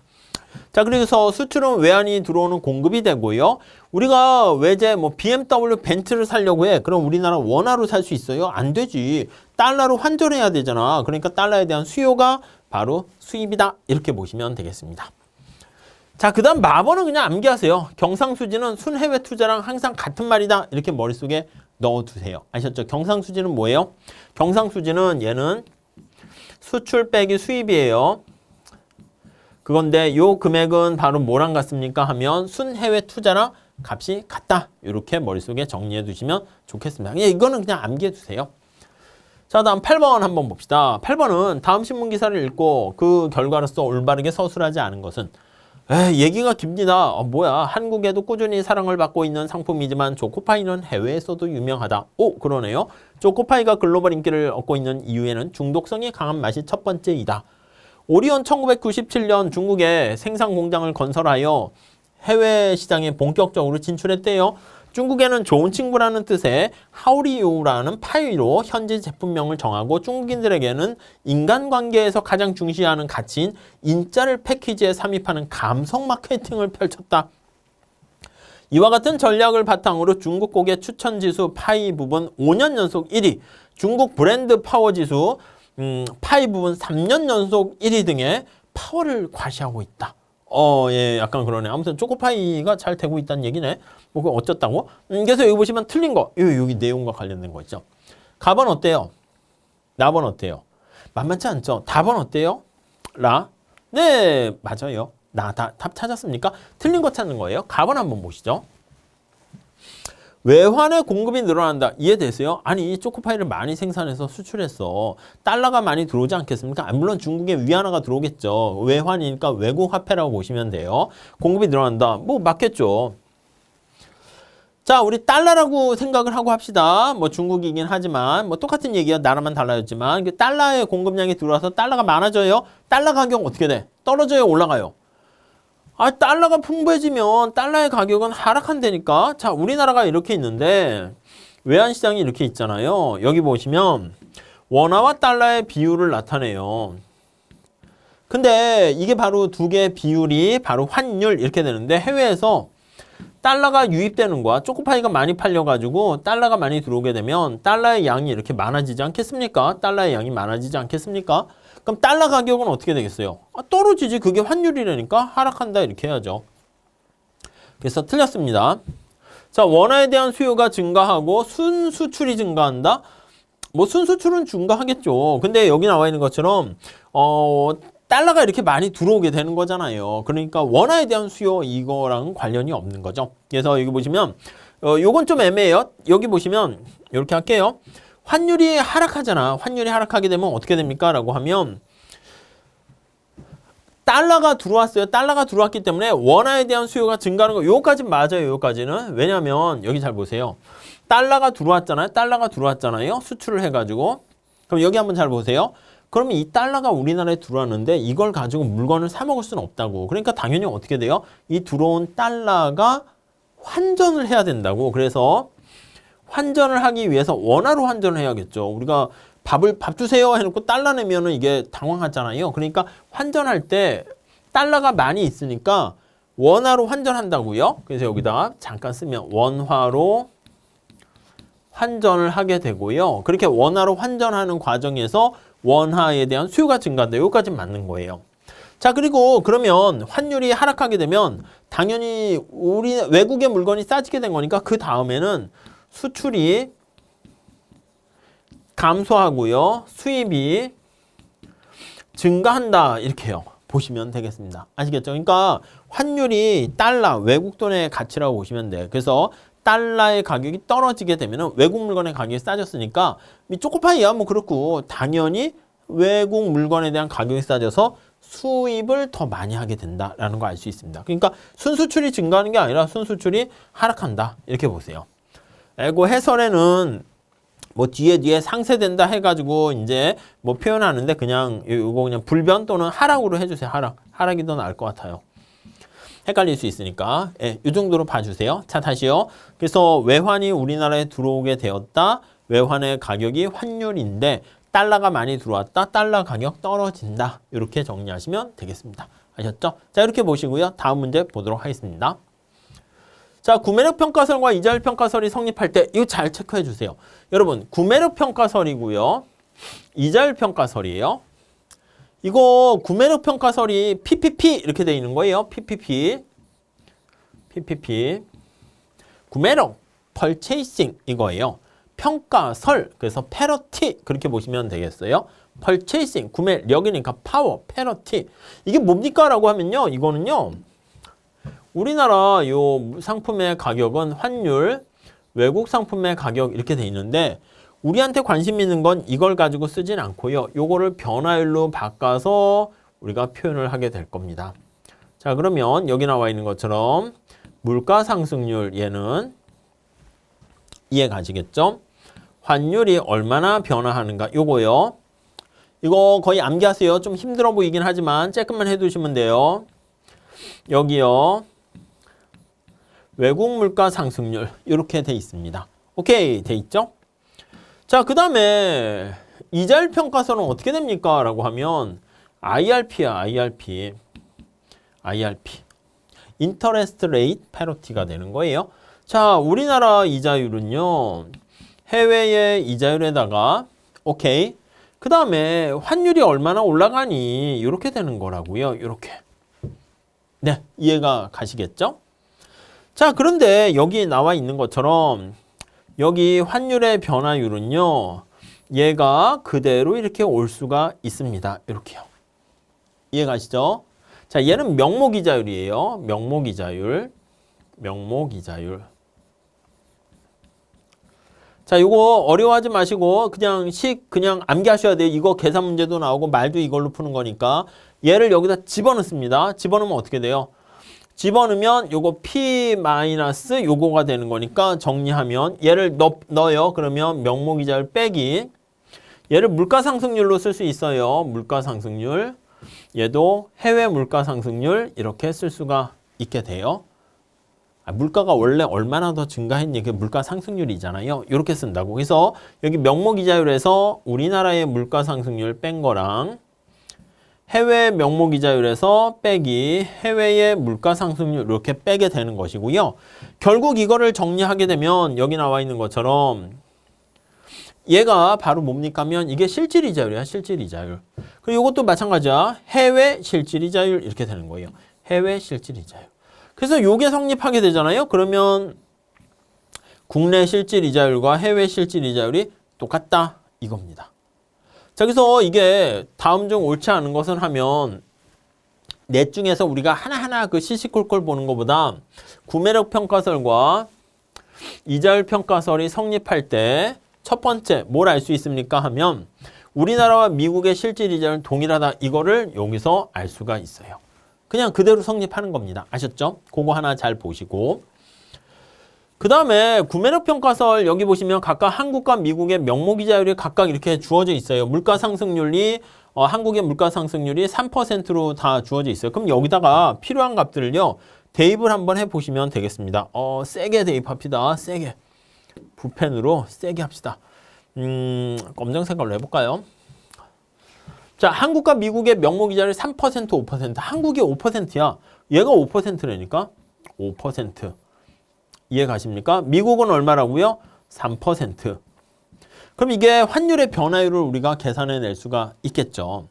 자 그래서 수출은 외환이 들어오는 공급이 되고요. 우리가 외제 뭐 BMW 벤츠를 사려고 해. 그럼 우리나라 원화로 살 수 있어요? 안 되지. 달러로 환전해야 되잖아. 그러니까 달러에 대한 수요가 바로 수입이다. 이렇게 보시면 되겠습니다. 자, 그 다음 마번은 그냥 암기하세요. 경상수지는 순해외 투자랑 항상 같은 말이다. 이렇게 머릿속에 넣어두세요. 아셨죠? 경상수지는 뭐예요? 경상수지는 얘는 수출 빼기 수입이에요. 그건데 요 금액은 바로 뭐랑 같습니까? 하면 순해외 투자랑 값이 같다. 이렇게 머릿속에 정리해 두시면 좋겠습니다. 그냥 이거는 그냥 암기해 두세요. 자, 다음 8번 한번 봅시다. 8번은 다음 신문기사를 읽고 그 결과로서 올바르게 서술하지 않은 것은 얘기가 깁니다. 뭐야 한국에도 꾸준히 사랑을 받고 있는 상품이지만 초코파이는 해외에서도 유명하다. 오 그러네요. 초코파이가 글로벌 인기를 얻고 있는 이유에는 중독성이 강한 맛이 첫 번째이다. 오리온 1997년 중국에 생산 공장을 건설하여 해외 시장에 본격적으로 진출했대요. 중국에는 좋은 친구라는 뜻의 하오리오라는 파이로 현지 제품명을 정하고 중국인들에게는 인간관계에서 가장 중시하는 가치인 인자를 패키지에 삽입하는 감성 마케팅을 펼쳤다. 이와 같은 전략을 바탕으로 중국 고객 추천지수 파이 부분 5년 연속 1위, 중국 브랜드 파워지수 파이 부분 3년 연속 1위 등의 파워를 과시하고 있다. 예, 약간 그러네. 아무튼 초코파이가 잘 되고 있다는 얘기네. 뭐 그거 어쩌다고? 그래서 여기 보시면 틀린 거, 여기 내용과 관련된 거 있죠. 가번 어때요? 나번 어때요? 만만치 않죠? 답은 어때요? 라? 네, 맞아요. 답 찾았습니까? 틀린 거 찾는 거예요. 가번 한번 보시죠. 외환의 공급이 늘어난다. 이해되세요? 아니 초코파이를 많이 생산해서 수출했어. 달러가 많이 들어오지 않겠습니까? 물론 중국에 위안화가 들어오겠죠. 외환이니까 외국 화폐라고 보시면 돼요. 공급이 늘어난다. 뭐 맞겠죠. 자 우리 달러라고 생각을 하고 합시다. 뭐 중국이긴 하지만 뭐 똑같은 얘기야. 나라만 달라졌지만 달러의 공급량이 들어와서 달러가 많아져요. 달러 가격 어떻게 돼? 떨어져요? 올라가요? 달러가 풍부해지면 달러의 가격은 하락한다니까. 자, 우리나라가 이렇게 있는데 외환시장이 이렇게 있잖아요. 여기 보시면 원화와 달러의 비율을 나타내요. 근데 이게 바로 두 개의 비율이 바로 환율 이렇게 되는데 해외에서 달러가 유입되는 거야. 초코파이가 많이 팔려가지고 달러가 많이 들어오게 되면 달러의 양이 이렇게 많아지지 않겠습니까? 달러의 양이 많아지지 않겠습니까? 그럼 달러 가격은 어떻게 되겠어요? 떨어지지. 그게 환율이라니까 하락한다 이렇게 해야죠. 그래서 틀렸습니다. 자 원화에 대한 수요가 증가하고 순수출이 증가한다. 뭐 순수출은 증가하겠죠. 근데 여기 나와 있는 것처럼 달러가 이렇게 많이 들어오게 되는 거잖아요. 그러니까 원화에 대한 수요 이거랑 관련이 없는 거죠. 그래서 여기 보시면 요건 좀 애매해요. 여기 보시면 이렇게 할게요. 환율이 하락하잖아. 환율이 하락하게 되면 어떻게 됩니까? 라고 하면 달러가 들어왔어요. 달러가 들어왔기 때문에 원화에 대한 수요가 증가하는 거. 요까지 맞아요. 요까지는. 왜냐면 여기 잘 보세요. 달러가 들어왔잖아요. 달러가 들어왔잖아요. 수출을 해가지고. 그럼 여기 한번 잘 보세요. 그러면 이 달러가 우리나라에 들어왔는데 이걸 가지고 물건을 사 먹을 수는 없다고. 그러니까 당연히 어떻게 돼요? 이 들어온 달러가 환전을 해야 된다고. 그래서 환전을 하기 위해서 원화로 환전을 해야겠죠. 우리가 밥 주세요 해놓고 달러 내면은 이게 당황하잖아요. 그러니까 환전할 때 달러가 많이 있으니까 원화로 환전한다고요. 그래서 여기다가 잠깐 쓰면 원화로 환전을 하게 되고요. 그렇게 원화로 환전하는 과정에서 원화에 대한 수요가 증가한다. 여기까지 맞는 거예요. 자, 그리고 그러면 환율이 하락하게 되면 당연히 우리 외국의 물건이 싸지게 된 거니까 그 다음에는 수출이 감소하고요. 수입이 증가한다. 이렇게요. 보시면 되겠습니다. 아시겠죠? 그러니까 환율이 달러, 외국 돈의 가치라고 보시면 돼요. 그래서 달러의 가격이 떨어지게 되면 외국 물건의 가격이 싸졌으니까 초코파이야 뭐 그렇고 당연히 외국 물건에 대한 가격이 싸져서 수입을 더 많이 하게 된다라는 거 알 수 있습니다. 그러니까 순수출이 증가하는 게 아니라 순수출이 하락한다. 이렇게 보세요. 그리고 해설에는 뭐 뒤에 상쇄된다 해가지고 이제 뭐 표현하는데 그냥 이거 그냥 불변 또는 하락으로 해주세요. 하락이 더 나을 것 같아요. 헷갈릴 수 있으니까 이 정도로 봐주세요. 자, 다시요. 그래서 외환이 우리나라에 들어오게 되었다. 외환의 가격이 환율인데 달러가 많이 들어왔다. 달러 가격 떨어진다. 이렇게 정리하시면 되겠습니다. 아셨죠? 자, 이렇게 보시고요. 다음 문제 보도록 하겠습니다. 자, 구매력 평가설과 이자율 평가설이 성립할 때 이거 잘 체크해 주세요. 여러분, 구매력 평가설이고요. 이자율 평가설이에요. 이거 구매력 평가설이 PPP 이렇게 돼 있는 거예요. PPP. 구매력, purchasing 이거예요. 평가설, 그래서 parity 그렇게 보시면 되겠어요. purchasing, 구매력이니까 power, parity. 이게 뭡니까? 라고 하면요. 이거는요. 우리나라 요 상품의 가격은 환율, 외국 상품의 가격 이렇게 돼 있는데 우리한테 관심 있는 건 이걸 가지고 쓰진 않고요. 요거를 변화율로 바꿔서 우리가 표현을 하게 될 겁니다. 자, 그러면 여기 나와 있는 것처럼 물가 상승률 얘는 이해 가시겠죠? 환율이 얼마나 변화하는가 요거요. 이거 거의 암기하세요. 좀 힘들어 보이긴 하지만 조금만 해두시면 돼요. 여기요. 외국 물가 상승률 이렇게 돼 있습니다. 오케이, 돼 있죠? 자, 그 다음에 이자율 평가서는 어떻게 됩니까? 라고 하면 IRP야, IRP. Interest Rate Parity가 되는 거예요. 자, 우리나라 이자율은요. 해외의 이자율에다가 오케이. 그 다음에 환율이 얼마나 올라가니 이렇게 되는 거라고요. 이렇게. 네, 이해가 가시겠죠? 자, 그런데 여기 나와 있는 것처럼 여기 환율의 변화율은요. 얘가 그대로 이렇게 올 수가 있습니다. 이렇게요. 이해 가시죠? 자, 얘는 명목이자율이에요. 명목이자율. 자, 이거 어려워하지 마시고 그냥 암기하셔야 돼요. 이거 계산 문제도 나오고 말도 이걸로 푸는 거니까 얘를 여기다 집어넣습니다. 집어넣으면 어떻게 돼요? 집어넣으면 요거 P 마이너스 요거가 되는 거니까 정리하면 얘를 넣어요. 그러면 명목이자율 빼기 얘를 물가상승률로 쓸 수 있어요. 물가상승률 얘도 해외 물가상승률 이렇게 쓸 수가 있게 돼요. 물가가 원래 얼마나 더 증가했니? 그게 물가상승률이잖아요. 이렇게 쓴다고. 그래서 여기 명목이자율에서 우리나라의 물가상승률 뺀 거랑 해외 명목이자율에서 빼기 해외의 물가상승률 이렇게 빼게 되는 것이고요. 결국 이거를 정리하게 되면 여기 나와 있는 것처럼 얘가 바로 뭡니까 하면 이게 실질이자율이야. 실질이자율. 그리고 이것도 마찬가지야. 해외 실질이자율 이렇게 되는 거예요. 해외 실질이자율. 그래서 요게 성립하게 되잖아요. 그러면 국내 실질이자율과 해외 실질이자율이 똑같다 이겁니다. 자, 그래서 이게 다음 중 옳지 않은 것은 하면 넷 중에서 우리가 하나하나 그 시시콜콜 보는 것보다 구매력 평가설과 이자율 평가설이 성립할 때 첫 번째 뭘 알 수 있습니까 하면 우리나라와 미국의 실질 이자율은 동일하다. 이거를 여기서 알 수가 있어요. 그냥 그대로 성립하는 겁니다. 아셨죠? 그거 하나 잘 보시고 그 다음에 구매력 평가설 여기 보시면 각각 한국과 미국의 명목이자율이 각각 이렇게 주어져 있어요. 물가상승률이 한국의 물가상승률이 3%로 다 주어져 있어요. 그럼 여기다가 필요한 값들을요. 대입을 한번 해보시면 되겠습니다. 세게 대입합시다. 세게. 붓펜으로 세게 합시다. 검정색깔로 해볼까요? 자, 한국과 미국의 명목이자율이 3%, 5%. 한국이 5%야. 얘가 5%라니까 5%. 이해 가십니까? 미국은 얼마라고요? 3%. 그럼 이게 환율의 변화율을 우리가 계산해낼 수가 있겠죠.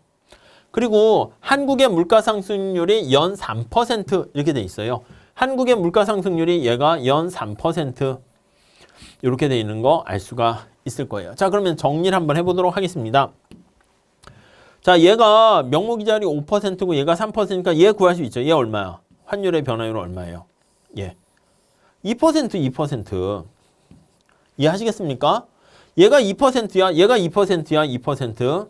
그리고 한국의 물가 상승률이 연 3% 이렇게 돼 있어요. 한국의 물가 상승률이 얘가 연 3% 이렇게 돼 있는 거 알 수가 있을 거예요. 자, 그러면 정리를 한번 해보도록 하겠습니다. 자, 얘가 명목이자율이 5%고 얘가 3%니까 얘 구할 수 있죠. 얘 얼마야? 환율의 변화율은 얼마예요? 예. 2%. 이해하시겠습니까? 얘가 2%야. 얘가 2%야. 2%.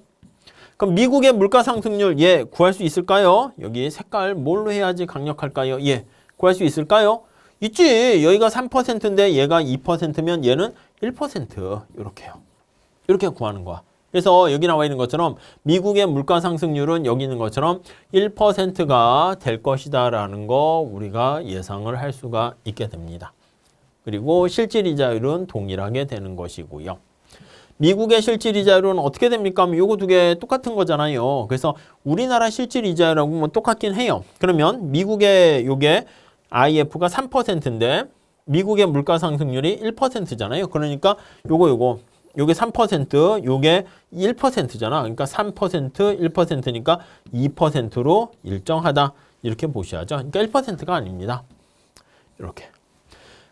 그럼 미국의 물가 상승률 얘 구할 수 있을까요? 여기 색깔 뭘로 해야지 강력할까요? 예. 구할 수 있을까요? 있지. 여기가 3%인데 얘가 2%면 얘는 1%. 이렇게요. 이렇게 구하는 거야. 그래서 여기 나와 있는 것처럼 미국의 물가 상승률은 여기 있는 것처럼 1%가 될 것이다 라는 거 우리가 예상을 할 수가 있게 됩니다. 그리고 실질이자율은 동일하게 되는 것이고요. 미국의 실질이자율은 어떻게 됩니까? 요거 두 개 똑같은 거잖아요. 그래서 우리나라 실질이자율하고 뭐 똑같긴 해요. 그러면 미국의 요게 IF가 3%인데 미국의 물가 상승률이 1%잖아요. 그러니까 요게 3%, 요게 1%잖아. 그러니까 3%, 1%니까 2%로 일정하다. 이렇게 보셔야죠. 그러니까 1%가 아닙니다. 이렇게.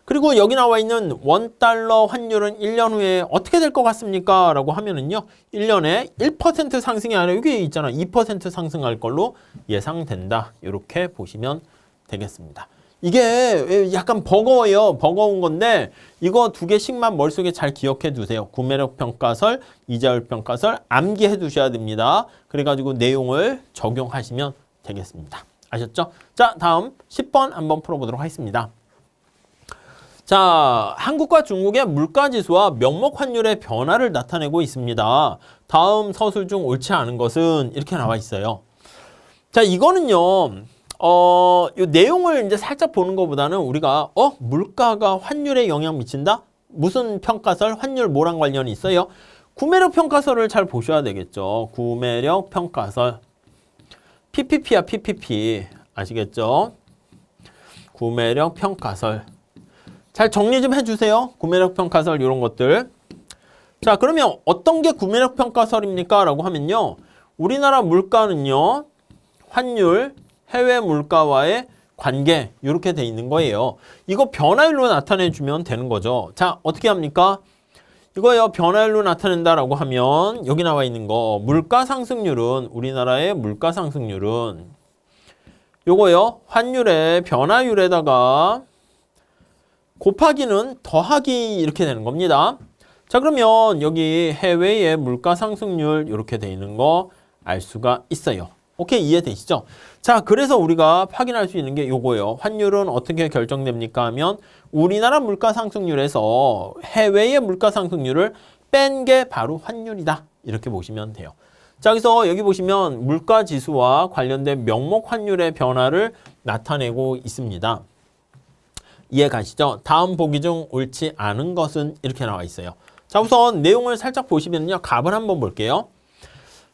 그리고 여기 나와 있는 원달러 환율은 1년 후에 어떻게 될 것 같습니까? 라고 하면은요. 1년에 1% 상승이 아니라 여기 있잖아. 2% 상승할 걸로 예상된다. 이렇게 보시면 되겠습니다. 이게 약간 버거워요. 버거운 건데 이거 두 개씩만 머릿속에 잘 기억해 두세요. 구매력 평가설, 이자율 평가설 암기해 두셔야 됩니다. 그래가지고 내용을 적용하시면 되겠습니다. 아셨죠? 자, 다음 10번 한번 풀어보도록 하겠습니다. 자, 한국과 중국의 물가지수와 명목 환율의 변화를 나타내고 있습니다. 다음 서술 중 옳지 않은 것은 이렇게 나와 있어요. 자, 이거는요. 요 내용을 이제 살짝 보는 것보다는 우리가 물가가 환율에 영향 미친다? 무슨 평가설? 환율 뭐랑 관련이 있어요? 구매력 평가설을 잘 보셔야 되겠죠. 구매력 평가설. PPP야, PPP. 아시겠죠? 구매력 평가설. 잘 정리 좀 해주세요. 구매력 평가설 이런 것들. 자, 그러면 어떤 게 구매력 평가설입니까? 라고 하면요. 우리나라 물가는요. 환율, 해외 물가와의 관계 이렇게 돼 있는 거예요. 이거 변화율로 나타내주면 되는 거죠. 자, 어떻게 합니까? 이거요. 변화율로 나타낸다라고 하면 여기 나와 있는 거 물가 상승률은 우리나라의 물가 상승률은 요거요. 환율의 변화율에다가 곱하기는 더하기 이렇게 되는 겁니다. 자, 그러면 여기 해외의 물가 상승률 이렇게 돼 있는 거 알 수가 있어요. 오케이, 이해되시죠? 자, 그래서 우리가 확인할 수 있는 게 요거예요. 환율은 어떻게 결정됩니까? 하면 우리나라 물가 상승률에서 해외의 물가 상승률을 뺀 게 바로 환율이다. 이렇게 보시면 돼요. 자, 그래서 여기 보시면 물가 지수와 관련된 명목 환율의 변화를 나타내고 있습니다. 이해 가시죠? 다음 보기 중 옳지 않은 것은 이렇게 나와 있어요. 자, 우선 내용을 살짝 보시면요. 답을 한번 볼게요.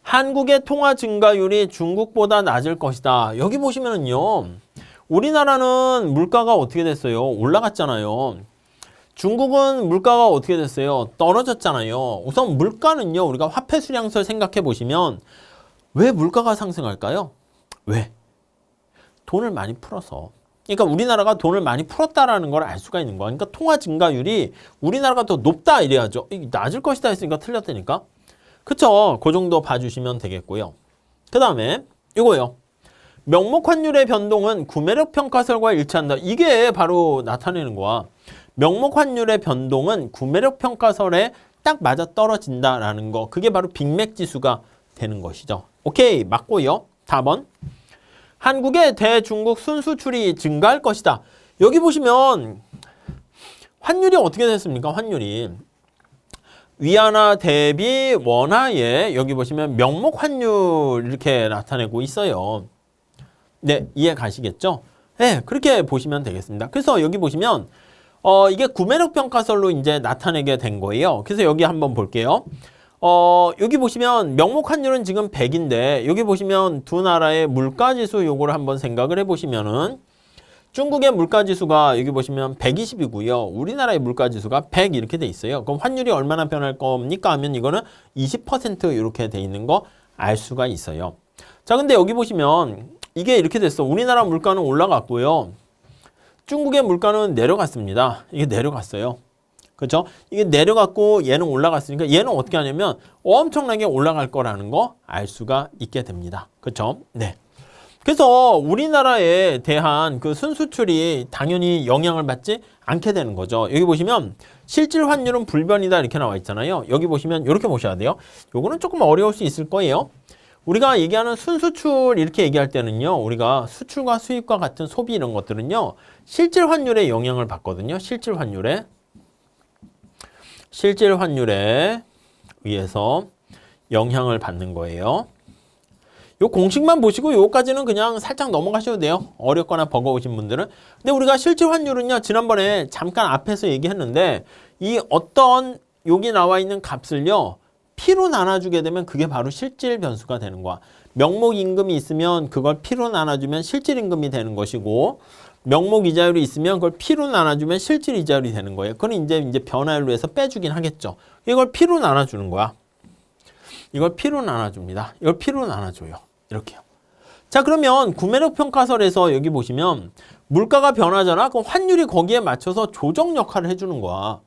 한국의 통화 증가율이 중국보다 낮을 것이다. 여기 보시면은요. 우리나라는 물가가 어떻게 됐어요? 올라갔잖아요. 중국은 물가가 어떻게 됐어요? 떨어졌잖아요. 우선 물가는요. 우리가 화폐 수량설 생각해 보시면 왜 물가가 상승할까요? 왜? 돈을 많이 풀어서. 그러니까 우리나라가 돈을 많이 풀었다라는 걸 알 수가 있는 거야. 그러니까 통화 증가율이 우리나라가 더 높다 이래야죠. 낮을 것이다 했으니까 틀렸다니까. 그쵸? 그 정도 봐주시면 되겠고요. 그 다음에 이거요. 명목 환율의 변동은 구매력 평가설과 일치한다. 이게 바로 나타내는 거야. 명목 환율의 변동은 구매력 평가설에 딱 맞아 떨어진다라는 거. 그게 바로 빅맥 지수가 되는 것이죠. 오케이, 맞고요. 4번. 한국의 대중국 순수출이 증가할 것이다. 여기 보시면 환율이 어떻게 됐습니까? 환율이. 위안화 대비 원화에 여기 보시면 명목 환율 이렇게 나타내고 있어요. 네, 이해 가시겠죠? 네, 그렇게 보시면 되겠습니다. 그래서 여기 보시면 이게 구매력 평가설로 이제 나타내게 된 거예요. 그래서 여기 한번 볼게요. 여기 보시면 명목 환율은 지금 100인데 여기 보시면 두 나라의 물가지수 요거를 한번 생각을 해보시면은 중국의 물가지수가 여기 보시면 120이고요. 우리나라의 물가지수가 100 이렇게 돼 있어요. 그럼 환율이 얼마나 변할 겁니까 하면 이거는 20% 이렇게 돼 있는 거 알 수가 있어요. 자, 근데 여기 보시면 이게 이렇게 됐어. 우리나라 물가는 올라갔고요. 중국의 물가는 내려갔습니다. 이게 내려갔어요. 그렇죠? 이게 내려갔고 얘는 올라갔으니까 얘는 어떻게 하냐면 엄청나게 올라갈 거라는 거 알 수가 있게 됩니다. 그렇죠? 네. 그래서 우리나라에 대한 그 순수출이 당연히 영향을 받지 않게 되는 거죠. 여기 보시면 실질 환율은 불변이다 이렇게 나와 있잖아요. 여기 보시면 이렇게 보셔야 돼요. 요거는 조금 어려울 수 있을 거예요. 우리가 얘기하는 순수출 이렇게 얘기할 때는요. 우리가 수출과 수입과 같은 소비 이런 것들은요. 실질 환율에 영향을 받거든요. 실질 환율에 의해서 영향을 받는 거예요. 요 공식만 보시고 요까지는 그냥 살짝 넘어가셔도 돼요. 어렵거나 버거우신 분들은. 근데 우리가 실질 환율은요. 지난번에 잠깐 앞에서 얘기했는데 이 어떤 여기 나와 있는 값을요. P로 나눠주게 되면 그게 바로 실질 변수가 되는 거야. 명목 임금이 있으면 그걸 P로 나눠주면 실질 임금이 되는 것이고 명목 이자율이 있으면 그걸 P로 나눠주면 실질 이자율이 되는 거예요. 그건 이제 변화율로 해서 빼주긴 하겠죠. 이걸 P로 나눠주는 거야. 이걸 P로 나눠줍니다. 이걸 P로 나눠줘요. 이렇게요. 자, 그러면 구매력 평가설에서 여기 보시면 물가가 변하잖아. 그럼 환율이 거기에 맞춰서 조정 역할을 해주는 거야.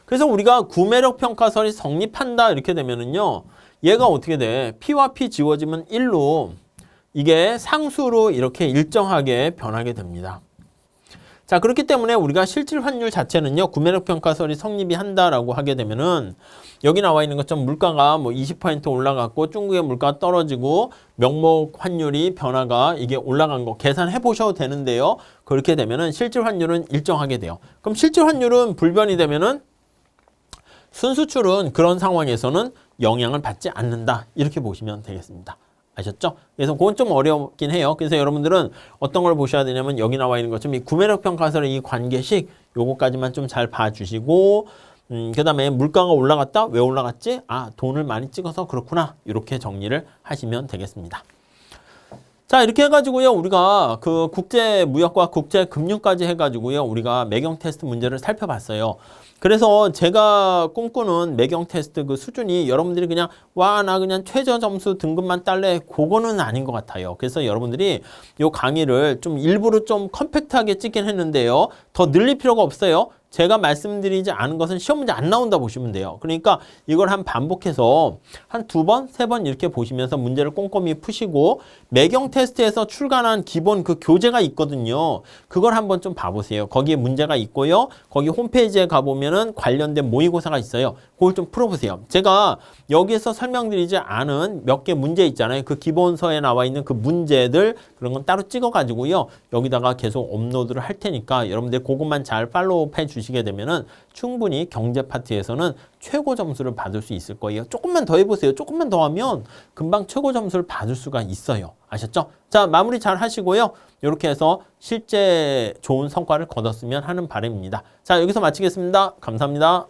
그래서 우리가 구매력 평가설이 성립한다 이렇게 되면은요. 얘가 어떻게 돼? P와 P 지워지면 1로 이게 상수로 이렇게 일정하게 변하게 됩니다. 자, 그렇기 때문에 우리가 실질 환율 자체는요. 구매력 평가설이 성립이 한다라고 하게 되면은 여기 나와 있는 것처럼 물가가 뭐 20% 올라갔고 중국의 물가가 떨어지고 명목 환율이 변화가 이게 올라간 거 계산해 보셔도 되는데요. 그렇게 되면은 실질 환율은 일정하게 돼요. 그럼 실질 환율은 불변이 되면은 순수출은 그런 상황에서는 영향을 받지 않는다. 이렇게 보시면 되겠습니다. 아셨죠? 그래서 그건 좀 어렵긴 해요. 그래서 여러분들은 어떤 걸 보셔야 되냐면 여기 나와 있는 것처럼 이 구매력 평가설의 이 관계식 요거까지만 좀 잘 봐주시고 그 다음에 물가가 올라갔다? 왜 올라갔지? 아, 돈을 많이 찍어서 그렇구나. 이렇게 정리를 하시면 되겠습니다. 자, 이렇게 해가지고요. 우리가 그 국제무역과 국제금융까지 해가지고요. 우리가 매경 테스트 문제를 살펴봤어요. 그래서 제가 꿈꾸는 매경 테스트 그 수준이 여러분들이 그냥 와, 나 그냥 최저 점수 등급만 딸래 그거는 아닌 것 같아요. 그래서 여러분들이 이 강의를 좀 일부러 좀 컴팩트하게 찍긴 했는데요. 더 늘릴 필요가 없어요. 제가 말씀드리지 않은 것은 시험 문제 안 나온다 보시면 돼요. 그러니까 이걸 한 반복해서 한 2번, 3번 이렇게 보시면서 문제를 꼼꼼히 푸시고 매경 테스트에서 출간한 기본 그 교재가 있거든요. 그걸 한번 좀 봐보세요. 거기에 문제가 있고요. 거기 홈페이지에 가보면은 관련된 모의고사가 있어요. 그걸 좀 풀어보세요. 제가 여기에서 설명드리지 않은 몇 개 문제 있잖아요. 그 기본서에 나와 있는 그 문제들 그런 건 따로 찍어가지고요. 여기다가 계속 업로드를 할 테니까 여러분들 그것만 잘 팔로우 해주시게 되면은 충분히 경제 파트에서는 최고 점수를 받을 수 있을 거예요. 조금만 더 해보세요. 조금만 더 하면 금방 최고 점수를 받을 수가 있어요. 아셨죠? 자, 마무리 잘 하시고요. 이렇게 해서 실제 좋은 성과를 거뒀으면 하는 바람입니다. 자, 여기서 마치겠습니다. 감사합니다.